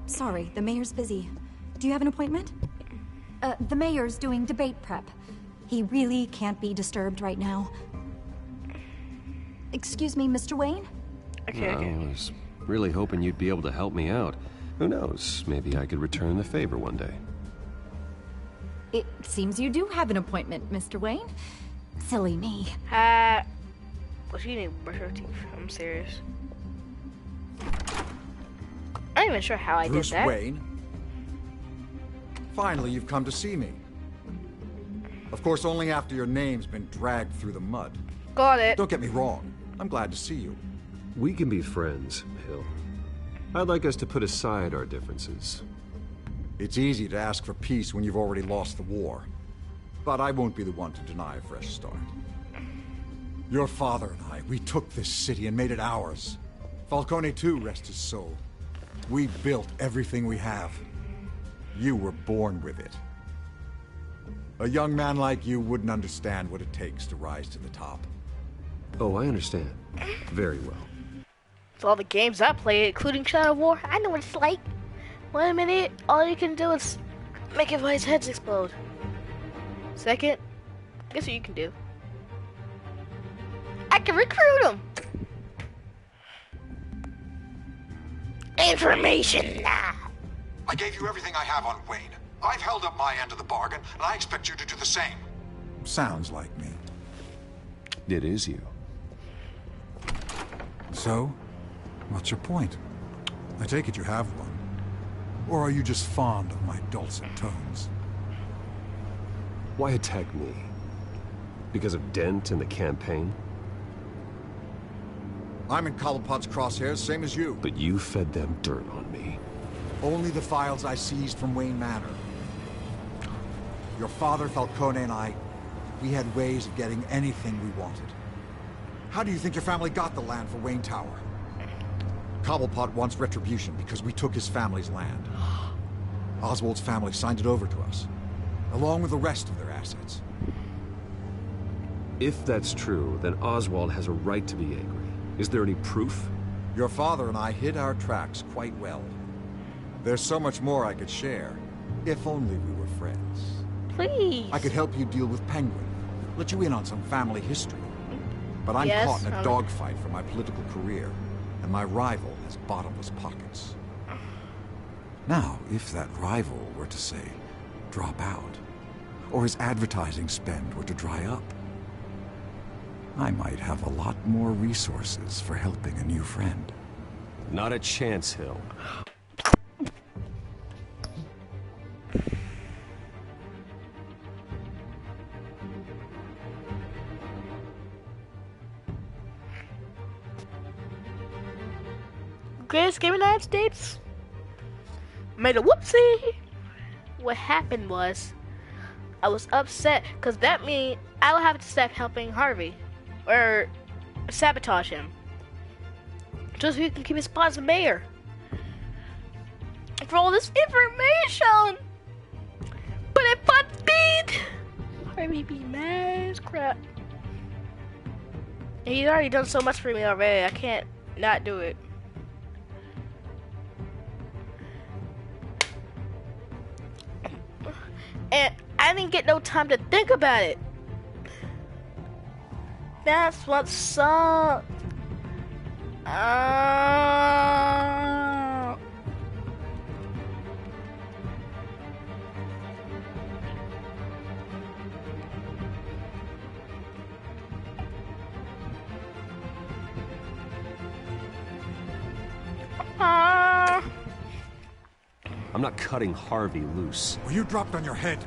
Sorry, the mayor's busy. Do you have an appointment? The mayor's doing debate prep. He really can't be disturbed right now. Excuse me, Mr. Wayne? I was really hoping you'd be able to help me out. Who knows? Maybe I could return the favor one day. It seems you do have an appointment, Mr. Wayne. Silly me. Well, she need to brush her teeth. I'm serious. I'm not even sure how I did that. Bruce Wayne? Finally, you've come to see me. Of course, only after your name's been dragged through the mud. Got it. Don't get me wrong. I'm glad to see you. We can be friends, Hill. I'd like us to put aside our differences. It's easy to ask for peace when you've already lost the war. But I won't be the one to deny a fresh start. Your father and I, we took this city and made it ours. Falcone too, rest his soul. We built everything we have. You were born with it. A young man like you wouldn't understand what it takes to rise to the top. Oh, I understand. Very well. So all the games I played, including Shadow War, I know what it's like. 1 minute, all you can do is make everybody's heads explode. Second, guess what you can do? I can recruit them. Information now. I gave you everything I have on Wayne. I've held up my end of the bargain, and I expect you to do the same. Sounds like me. It is you. So, what's your point? I take it you have one. Or are you just fond of my dulcet tones? Why attack me? Because of Dent and the campaign? I'm in Cobblepot's crosshairs, same as you. But you fed them dirt on me. Only the files I seized from Wayne Manor. Your father, Falcone, and I, we had ways of getting anything we wanted. How do you think your family got the land for Wayne Tower? Cobblepot wants retribution because we took his family's land. Oswald's family signed it over to us, along with the rest of their assets. If that's true, then Oswald has a right to be angry. Is there any proof? Your father and I hid our tracks quite well. There's so much more I could share, if only we were friends. Please. I could help you deal with Penguin, let you in on some family history. But I'm Yes, caught in a dogfight for my political career, and my rival has bottomless pockets. Now, if that rival were to say, drop out, or his advertising spend were to dry up, I might have a lot more resources for helping a new friend. Not a chance, Hill. Greatest game in the United States? Made a whoopsie. What happened was, I was upset because that means I would have to stop helping Harvey or sabotage him just so he can keep his spot as a mayor. For all this information, but it put speed. Harvey be mad as crap. And he's already done so much for me already. I can't not do it. And I didn't get no time to think about it. That's what sucked. I'm not cutting Harvey loose. Well, you dropped on your head.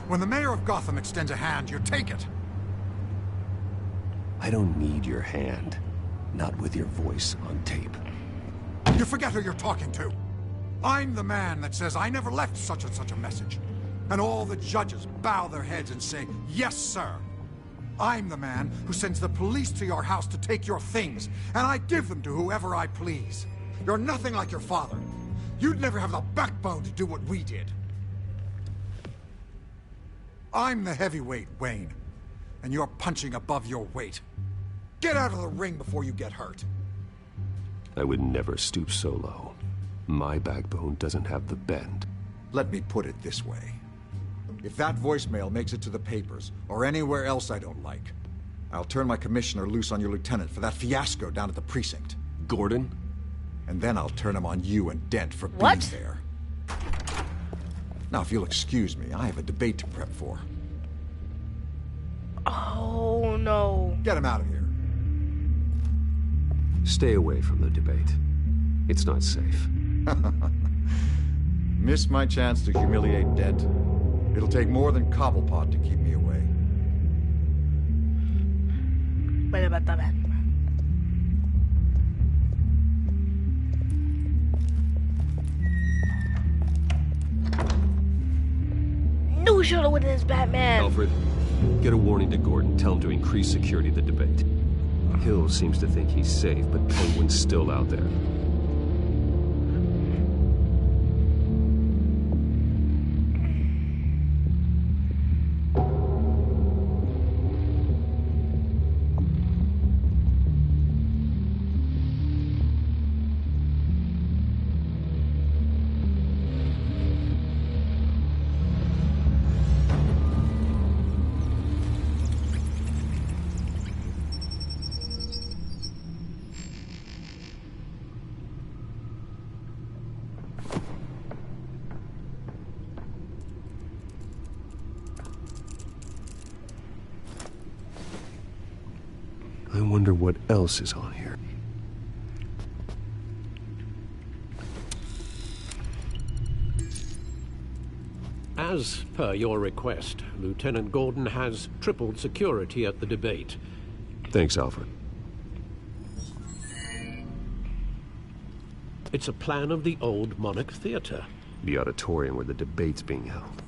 When the mayor of Gotham extends a hand, you take it. I don't need your hand. Not with your voice on tape. You forget who you're talking to. I'm the man that says I never left such and such a message. And all the judges bow their heads and say, yes, sir. I'm the man who sends the police to your house to take your things, and I give them to whoever I please. You're nothing like your father. You'd never have the backbone to do what we did. I'm the heavyweight, Wayne, and you're punching above your weight. Get out of the ring before you get hurt. I would never stoop so low. My backbone doesn't have the bend. Let me put it this way. If that voicemail makes it to the papers, or anywhere else I don't like, I'll turn my commissioner loose on your lieutenant for that fiasco down at the precinct. Gordon? And then I'll turn him on you and Dent for being there. Now, if you'll excuse me, I have a debate to prep for. Oh, no. Get him out of here. Stay away from the debate. It's not safe. Missed my chance to humiliate Dent. It'll take more than Cobblepot to keep me away. What about that man? No, should have went as Batman. Alfred, get a warning to Gordon. Tell him to increase security of the debate. Hill seems to think he's safe, but Penguin's still out there. I wonder what else is on here. As per your request, Lieutenant Gordon has tripled security at the debate. Thanks, Alfred. It's a plan of the old Monarch Theater. The auditorium where the debate's being held.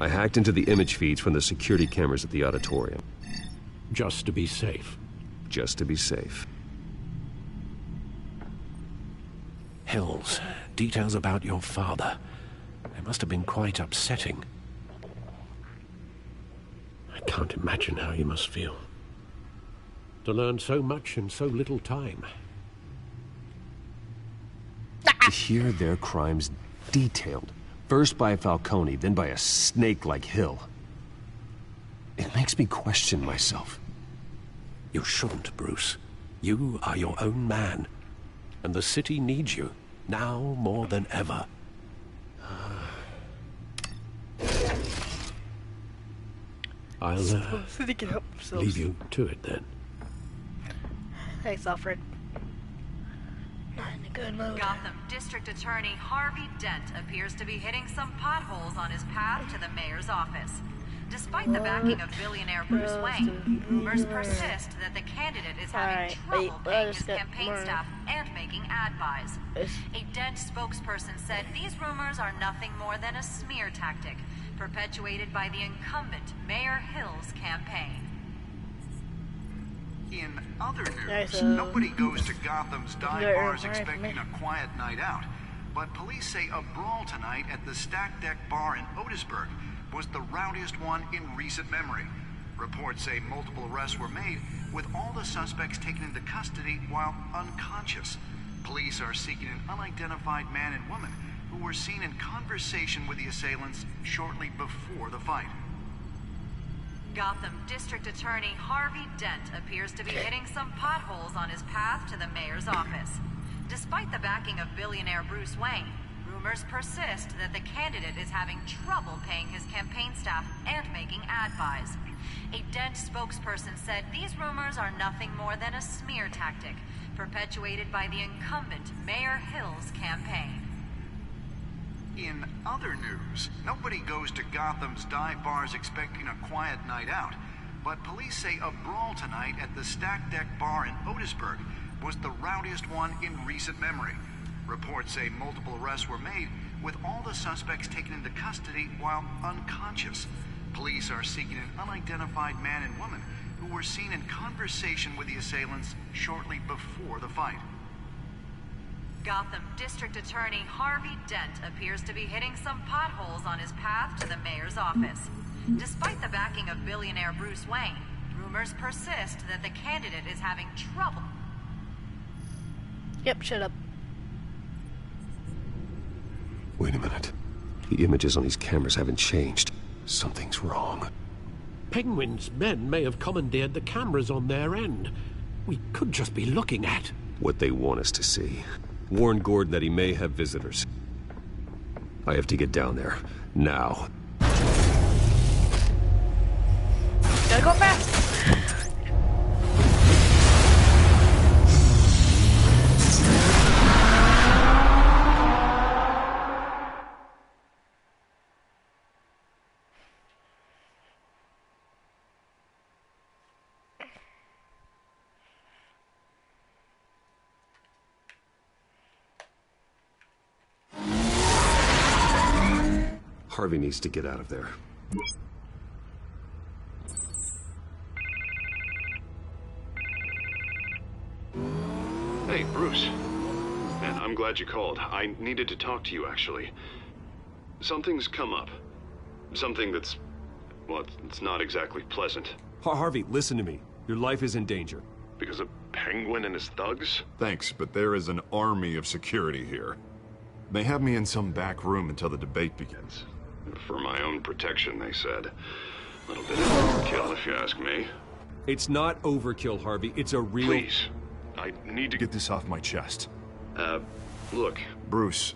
I hacked into the image feeds from the security cameras at the auditorium. Just to be safe. Just to be safe. Hills, details about your father. They must have been quite upsetting. I can't imagine how you must feel. To learn so much in so little time. To hear their crimes detailed. First by Falcone, then by a snake like Hill. It makes me question myself. You shouldn't, Bruce. You are your own man. And the city needs you, now more than ever. I'll leave you to it then. Thanks, Alfred. Not in a good mood. Gotham District Attorney Harvey Dent appears to be hitting some potholes on his path to the mayor's office. Despite the backing of billionaire Bruce Wayne, rumors persist that the candidate is having trouble paying his campaign staff and making ad buys. A Dent spokesperson said these rumors are nothing more than a smear tactic, perpetuated by the incumbent Mayor Hill's campaign. In other news, nobody goes to Gotham's dive bars expecting a quiet night out. But police say a brawl tonight at the Stack Deck Bar in Otisburg was the rowdiest one in recent memory. Reports say multiple arrests were made, with all the suspects taken into custody while unconscious. Police are seeking an unidentified man and woman who were seen in conversation with the assailants shortly before the fight. Gotham District Attorney Harvey Dent appears to be hitting some potholes on his path to the mayor's office. Despite the backing of billionaire Bruce Wayne, rumors persist that the candidate is having trouble paying his campaign staff and making ad buys. A Dent spokesperson said these rumors are nothing more than a smear tactic, perpetuated by the incumbent Mayor Hill's campaign. In other news, nobody goes to Gotham's dive bars expecting a quiet night out. But police say a brawl tonight at the Stack Deck Bar in Otisburg was the rowdiest one in recent memory. Reports say multiple arrests were made, with all the suspects taken into custody while unconscious. Police are seeking an unidentified man and woman who were seen in conversation with the assailants shortly before the fight. Gotham District Attorney Harvey Dent appears to be hitting some potholes on his path to the mayor's office. Despite the backing of billionaire Bruce Wayne, rumors persist that the candidate is having trouble. Yep, shut up. Wait a minute. The images on these cameras haven't changed. Something's wrong. Penguin's men may have commandeered the cameras on their end. We could just be looking at what they want us to see. Warn Gordon that he may have visitors. I have to get down there. Now. Gotta go fast! Harvey needs to get out of there. Hey, Bruce. Man, I'm glad you called. I needed to talk to you, actually. Something's come up. Something that's... well, it's not exactly pleasant. Harvey, listen to me. Your life is in danger. Because of Penguin and his thugs? Thanks, but there is an army of security here. They have me in some back room until the debate begins. For my own protection, they said. A little bit of overkill, if you ask me. It's not overkill, Harvey. It's a real... Please. I need to Get this off my chest. Look. Bruce,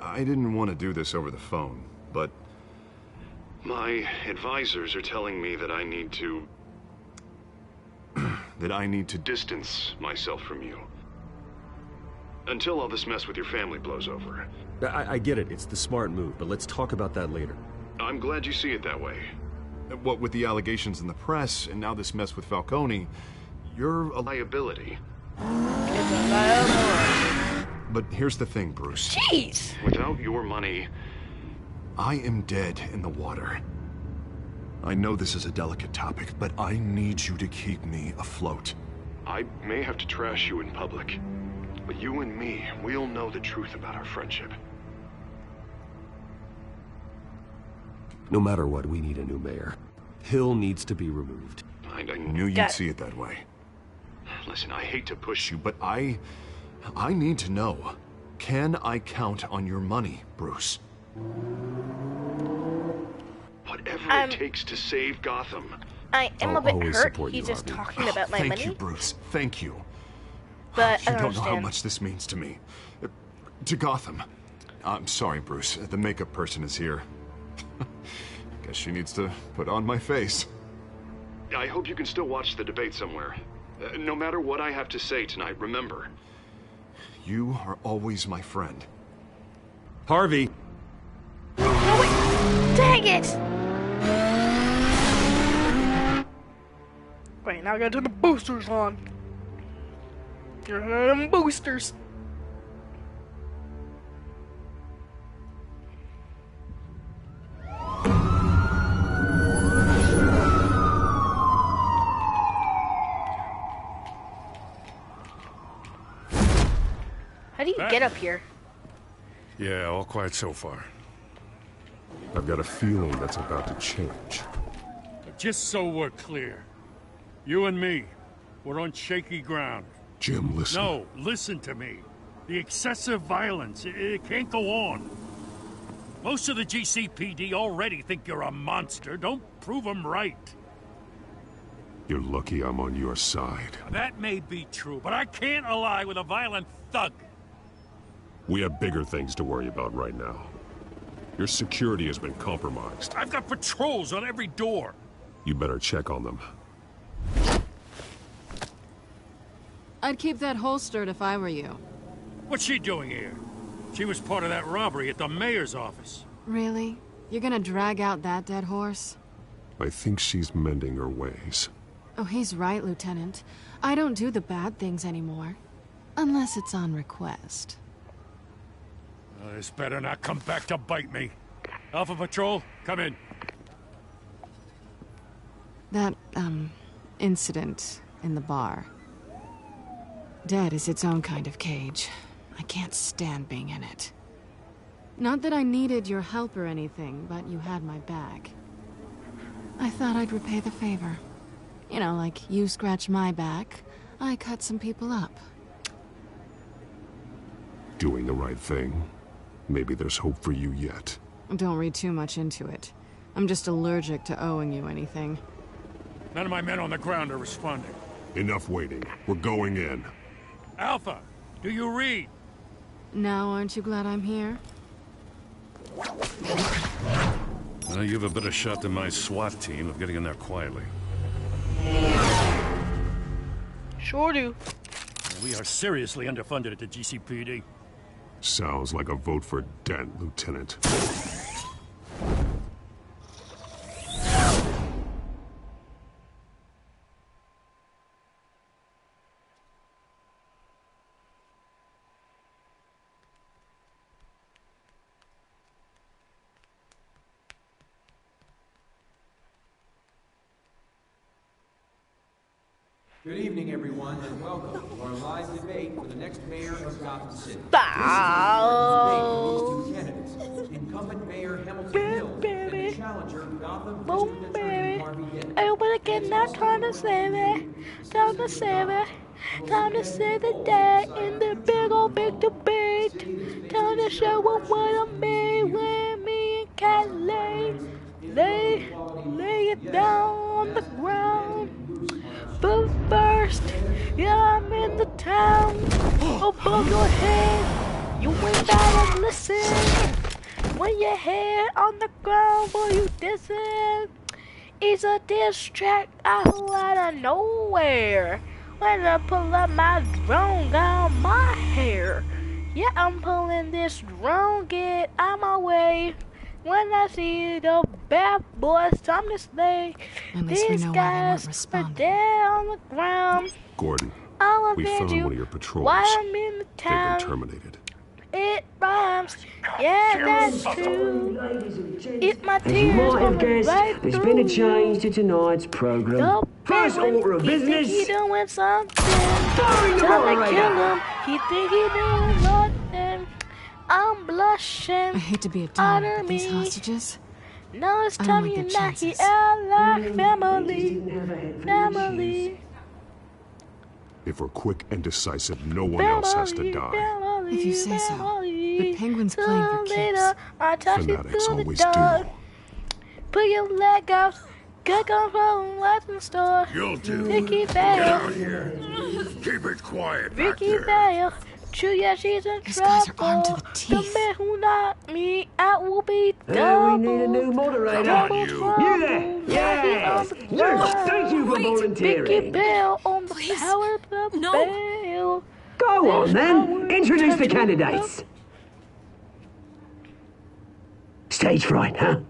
I didn't want to do this over the phone, but... my advisors are telling me that I need to... that I need to distance myself from you. Until all this mess with your family blows over. I get it. It's the smart move, but let's talk about that later. I'm glad you see it that way. What with the allegations in the press, and now this mess with Falcone, you're a liability. It's a liability. But here's the thing, Bruce. Jeez! Without your money... I am dead in the water. I know this is a delicate topic, but I need you to keep me afloat. I may have to trash you in public, but you and me, we'll know the truth about our friendship. No matter what, we need a new mayor. Hill needs to be removed. I knew you'd see it that way. Listen, I hate to push you, But I need to know. Can I count on your money, Bruce? whatever it takes to save Gotham. I am a bit hurt. support He's you, just Harvey. talking about my money. Thank you, Bruce. Thank you. But You I don't know how understand. much this means to me. To Gotham. I'm sorry, Bruce. The makeup person is here. Guess she needs to put on my face. I hope you can still watch the debate somewhere. No matter what I have to say tonight, remember. You are always my friend. Harvey! No, wait. Dang it! Wait, now I gotta turn the boosters on. Them boosters. How do you get up here? Yeah, all quiet so far. I've got a feeling that's about to change. Just so we're clear, you and me, we're on shaky ground. Jim, listen. No, listen to me. The excessive violence, it can't go on. Most of the GCPD already think you're a monster. Don't prove them right. You're lucky I'm on your side. That may be true, but I can't ally with a violent thug. We have bigger things to worry about right now. Your security has been compromised. I've got patrols on every door. You better check on them. I'd keep that holstered if I were you. What's she doing here? She was part of that robbery at the mayor's office. Really? You're gonna drag out that dead horse? I think she's mending her ways. Oh, he's right, Lieutenant. I don't do the bad things anymore. Unless it's on request. This better not come back to bite me. Alpha Patrol, come in. That, incident in the bar. Dead is its own kind of cage. I can't stand being in it. Not that I needed your help or anything, but you had my back. I thought I'd repay the favor. You know, like you scratch my back, I cut some people up. Doing the right thing. Maybe there's hope for you yet. Don't read too much into it. I'm just allergic to owing you anything. None of my men on the ground are responding. Enough waiting. We're going in. Alpha, do you read? Now aren't you glad I'm here? Well, you have a better shot than my SWAT team of getting in there quietly. Sure do. We are seriously underfunded at the GCPD. Sounds like a vote for Dent, Lieutenant. Good evening, everyone, and welcome to our live debate for the next mayor of Gotham City. Bow. These two candidates, incumbent Mayor Hamilton Hill and the challenger Gotham District Attorney Harvey Dent. I open again now, time to save it. Time to save it. Time to save the day in the big old big debate. Time to show what I made when me and Cat lay it down on the ground. But first, yeah, I'm in the town. Above your head, you ain't gotta listen. When your head on the ground, boy, you dissing. It's a diss track out of nowhere. When I pull up my drone, got my hair. Yeah, I'm pulling this drone, get out my way. When I see the bad boys, time to slay. These guys are dead on the ground. Gordon, I'll we avenge found you one of your patrols. while I'm in the They've town. been terminated. It rhymes, yeah, that's true. It's my As you tears might have coming guessed, right there's through been a you. change to tonight's program. First order of He think business. he doing something. Firing the Trying to moderator. kill him. He think he doing nothing. I'm blushing. I hate to be a downer, but these hostages... Now it's I time don't you like knock their it out like family. Family. If we're quick and decisive, no one else has to die. If you say so. The Penguin's playing for keeps. I toss you Fanatics through the always door. do. Put your leg out. Good control, weapon store. You'll do. Ricky Get Bale. out here. Keep it quiet back Ricky there. Bale. True, yeah, she's in These trouble. guys are armed to the teeth. The man who knocked me out will be We double. need a new moderator. Double You trouble. there? Now Yes. he's on the Yes. ground. Thank you for Ricky volunteering. Bale on the power of No. Bale. Go on There's then. power Introduce the to candidates. Stage fright, huh?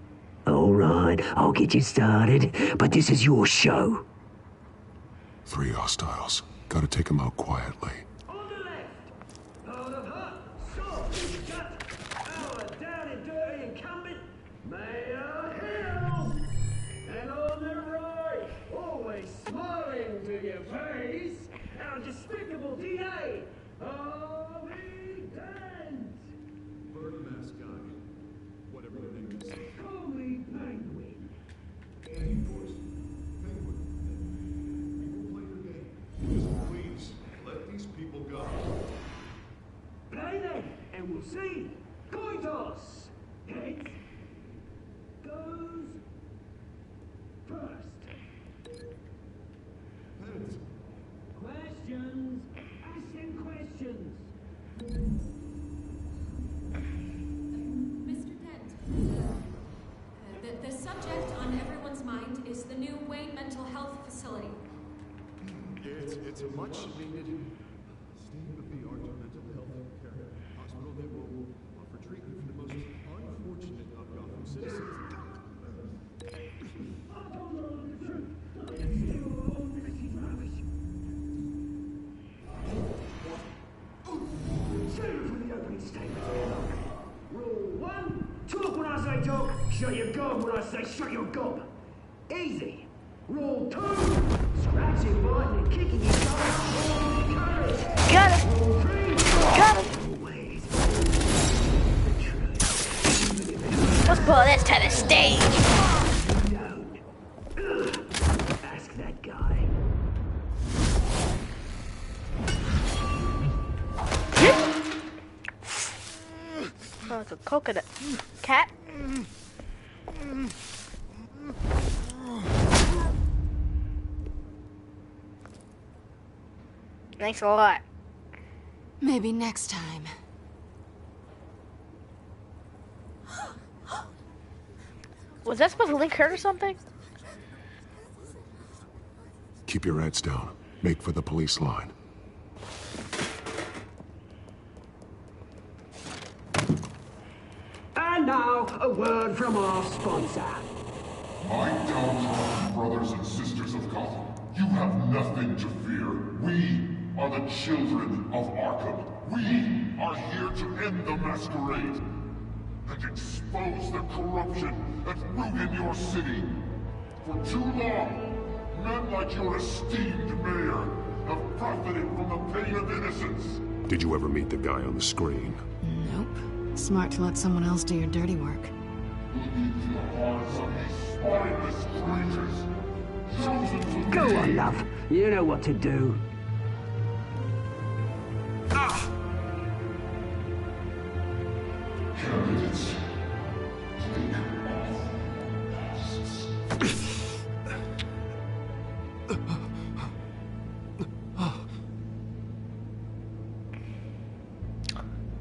All right, I'll get you started, but this is your show. 3 hostiles. Gotta take them out quietly. Down and dirty incumbent, Mayor Hill. And on the right, always smiling to your face, our despicable DA, Harvey Dent. Bird mascot. Whatever the name is. Call me Penguin. Please, let these people go. Play then, and we'll see. Coin toss. Heads goes first. Questions. Asking questions. Mr. Dent, the subject on everyone's mind is the new Wayne Mental Health Facility. It's a much needed state-of-the-art mental health care hospital that will offer treatment for the most unfortunate of Gotham citizens. With the opening statement. Rule 1, talk when I say talk, shut your gob when I say shut your gob. Easy. Rule 2, scratching, biting, and kicking each other. Got it. Rule 3, Got him. Let's pull this to the stage. Ask that guy. Like a coconut. Cat. Thanks a lot. Maybe next time. Was that supposed to link her to something? Keep your heads down. Make for the police line. And now, a word from our sponsor. My downtrodden brothers and sisters of Gotham, you have nothing to fear. We are the children of Arkham. We are here to end the masquerade and expose the corruption that ruined your city. For too long, men like your esteemed mayor have profited from the pain of innocence. Did you ever meet the guy on the screen? Nope. Smart to let someone else do your dirty work. Go on, love. You know what to do. Candidates, take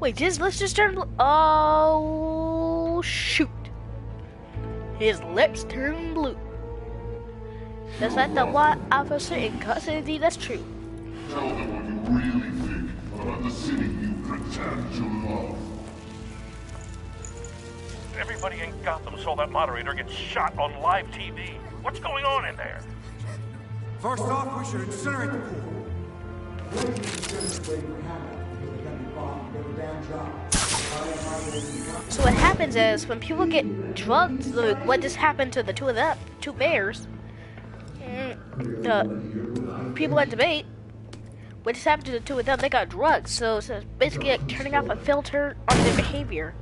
Wait, let's just turn. Oh shoot! His lips turn blue. Is that the white officer in custody? That's true. Tell them what you really think about the city you pretend to love. Everybody in Gotham saw that moderator get shot on live TV. What's going on in there? First off, we should incinerate the pool. So what happens is when people get drugged, like what just happened to the two bears, the people at debate, what just happened to the two of them, they got drugged. So it's basically like turning off a filter on their behavior.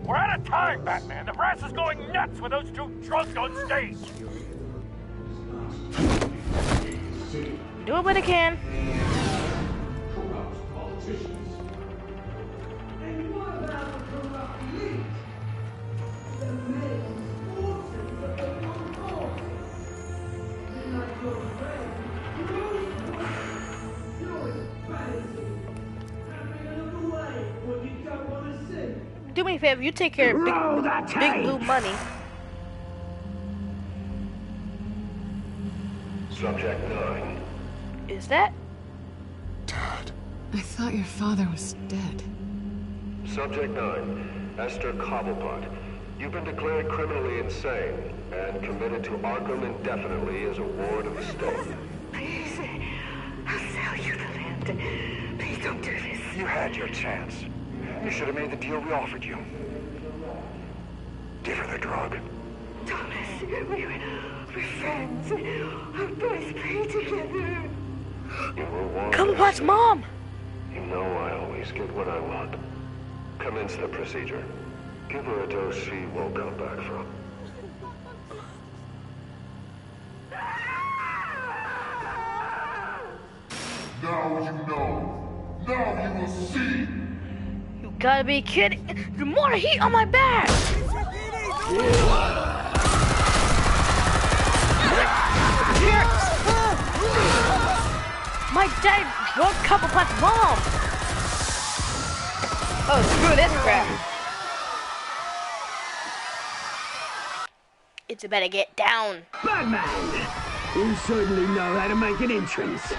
We're out of time, Batman. The brass is going nuts with those two drunks on stage. Do what I can. Do me a favor, you take care of big blue money. Subject 9. Is that? I thought your father was dead. Subject 9, Esther Cobblepot. You've been declared criminally insane and committed to Arkham indefinitely as a ward of the state. Please, I'll sell you the land. Please don't do this. You had your chance. You should have made the deal we offered you. Give her the drug. Thomas, we're friends. Our boys play together. You were warned. Cobblepot's mom! You know I always get what I want. Commence the procedure. Give her a dose she won't come back from. Now you know. Now you will see. You gotta be kidding. There's more heat on my back! My dad drug Cobblepot's mom! Oh, screw this crap. It's better get down. Batman! You certainly know how to make an entrance.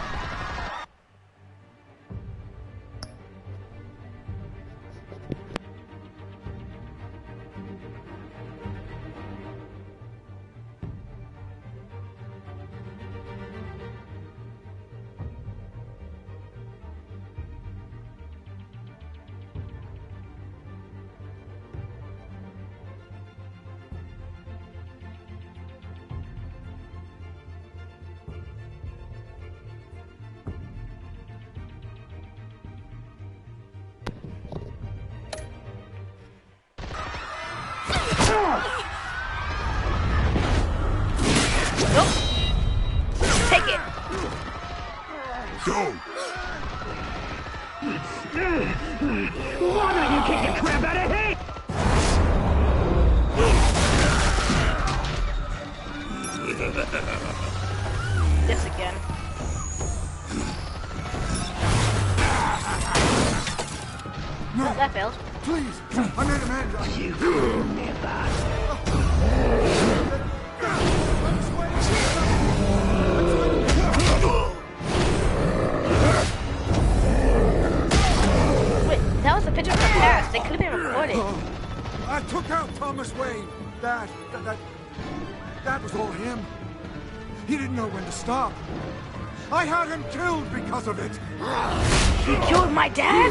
Nope. Take it. Go! Why don't you kick the crap out of him? This again. No. That failed. Please. cool never. Wait, that was a picture from the past. They could have been recorded. I took out Thomas Wayne. That was all him. He didn't know when to stop. I had him killed because of it. You killed my dad?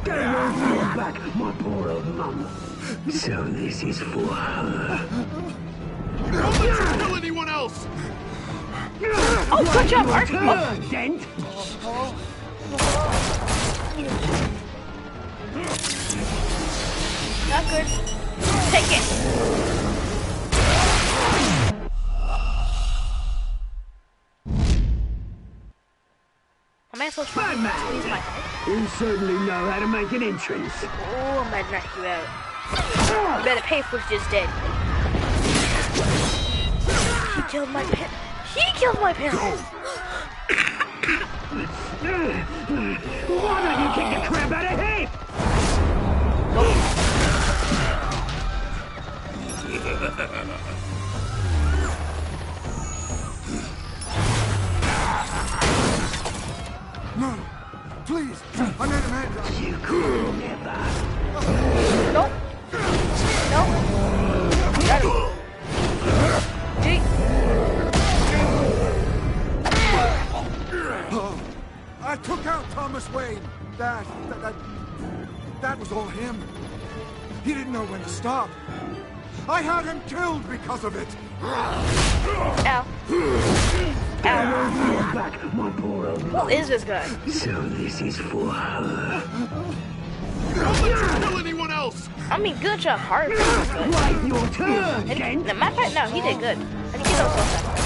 Get away from your back, my poor old mum. So this is for her. Don't let you kill anyone else! Oh, good job, Art. Dent. Not good. Take it. Am I supposed to use my head? You certainly know how to make an entrance. Oh, I'm gonna knock you out. You better pay for what you just did. He killed my pet. He killed my parents. Why don't you kick the crap out of him? No, please, I made a man. You cool never. Nope. Nope. Got him. Gee. I took out Thomas Wayne. That was all him. He didn't know when to stop. I had him killed because of it. Ow. Ow. Back, my poor old Who is this guy? So this is for her. Don't let you kill anyone else! I mean, good job, Hart. Right, your turn, Dent. No, matter of fact, no, he did good. I think he's also stuff.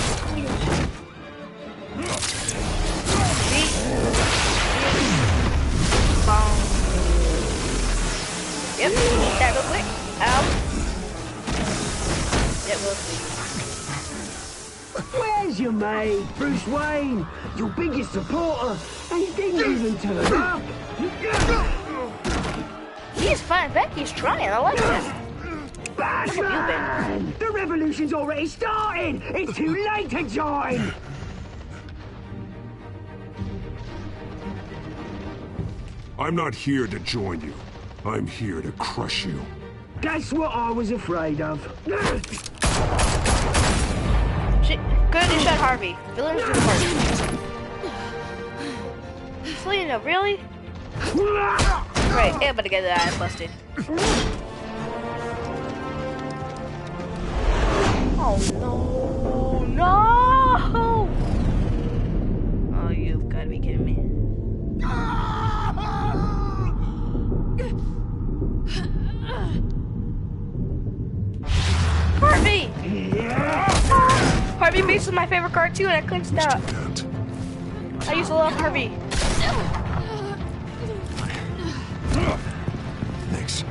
Yep, eat that real quick. Ow. Yep, we'll see. Where's your mate, Bruce Wayne? Your biggest supporter, and he didn't even turn up. He's fine back. He's trying. I like that. Batman! The revolution's already started. It's too late to join. I'm not here to join you. I'm here to crush you. That's what I was afraid of. Shit. Good you shot Harvey. Villains do the work. Selena, really? Great, everybody get their eyes busted. Oh no, no! Oh, you've got to be kidding me. Harvey! Harvey Mace was my favorite cartoon. I couldn't stop. I used to love Harvey. Thanks.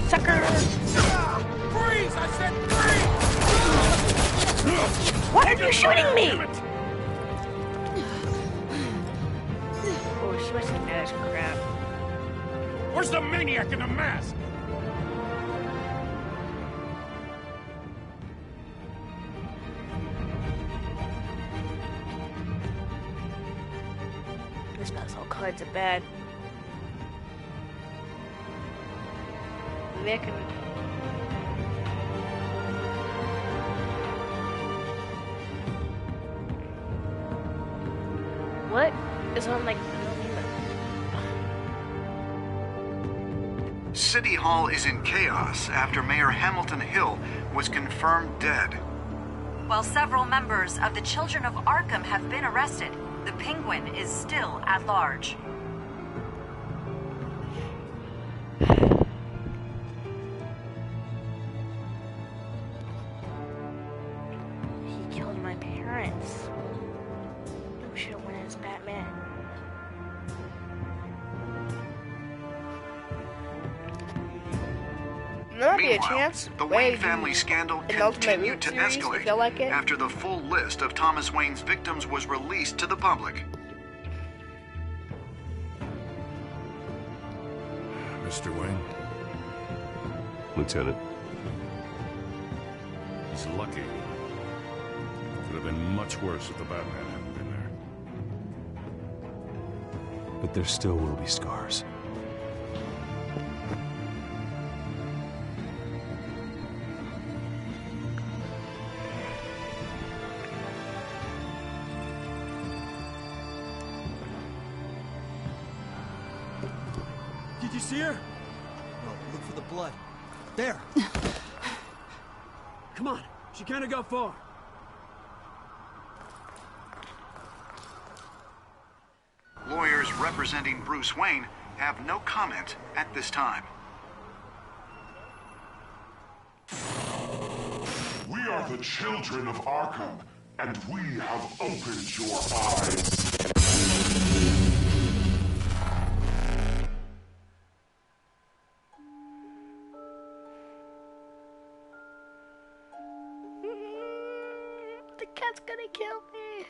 Sucker! Freeze! I said freeze! Why are you shooting me? Oh, she must have mad as crap. Where's the maniac in the mask? This smells all kinds of bad. Maybe I can... What? Is on like... City Hall is in chaos after Mayor Hamilton Hill was confirmed dead. While several members of the Children of Arkham have been arrested, the Penguin is still at large. He killed my parents. No shit when it's Batman. There might be a chance. The Wayne family scandal continued to series, escalate like it. after the full list of Thomas Wayne's victims was released to the public. Mr. Wayne? Lieutenant. He's lucky. Could have been much worse if the Batman hadn't been there. But there still will be scars. Did you see her? No, look for the blood. There. Come on. She can't have got far. Lawyers representing Bruce Wayne have no comment at this time. We are the children of Arkham, and we have opened your eyes. The cat's gonna kill me.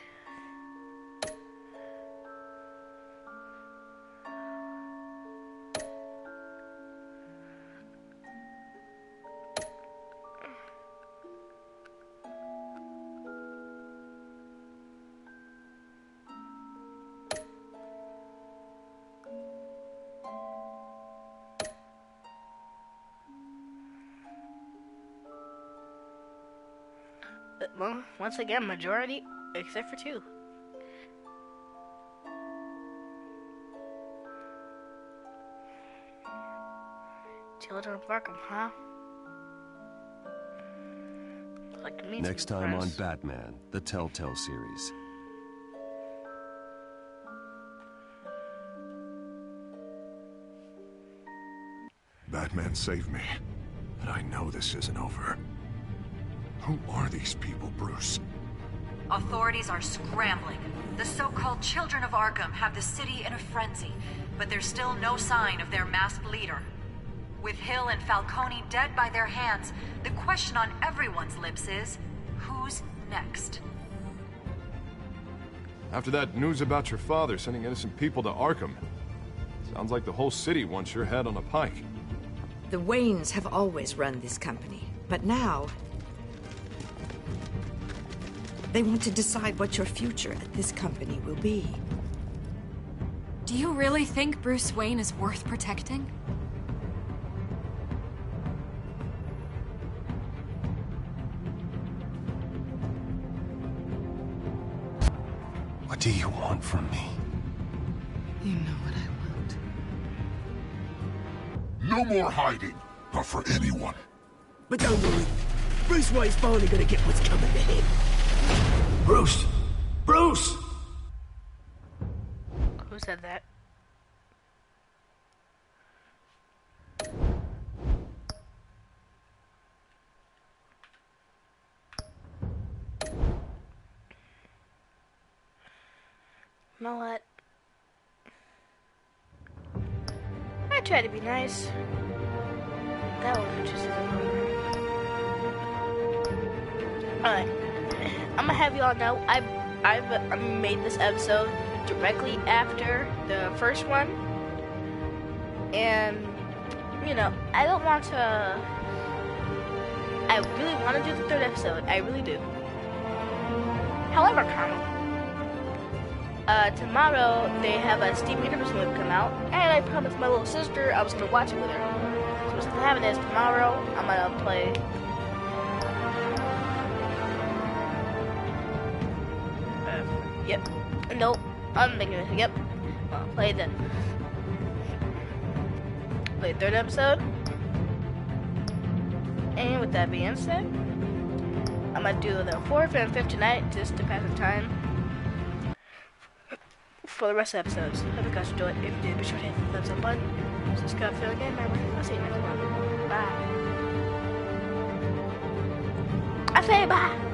Well, once again, majority, except for 2. Children of Arkham, huh? Like me. Next time on Batman, the Telltale series. Batman saved me, but I know this isn't over. Who are these people, Bruce? Authorities are scrambling. The so-called Children of Arkham have the city in a frenzy, but there's still no sign of their masked leader. With Hill and Falcone dead by their hands, the question on everyone's lips is, who's next? After that news about your father sending innocent people to Arkham, sounds like the whole city wants your head on a pike. The Waynes have always run this company, but now they want to decide what your future at this company will be. Do you really think Bruce Wayne is worth protecting? What do you want from me? You know what I want. No more hiding, not for anyone. But don't worry, Bruce Wayne's finally gonna get what's coming to him. Bruce! Bruce! Who said that? You know what? I try to be nice. That was interesting. Alright. I'm gonna have y'all know I've made this episode directly after the first one. And you know, I don't want to I really want to do the 3rd episode. I really do. However, tomorrow they have a Steven Universe movie come out, and I promised my little sister I was gonna watch it with her. So what's gonna happen is tomorrow I'm gonna play. Yep. Nope. I'm making it. Yep. I'll play the 3rd episode. And with that being said, I'm gonna do the 4th and 5th tonight just to pass the time for the rest of the episodes. Hope you guys enjoyed. If you did, be sure to hit the thumbs up button. Subscribe for the game, remember. I'll see you next one. Bye. I say bye.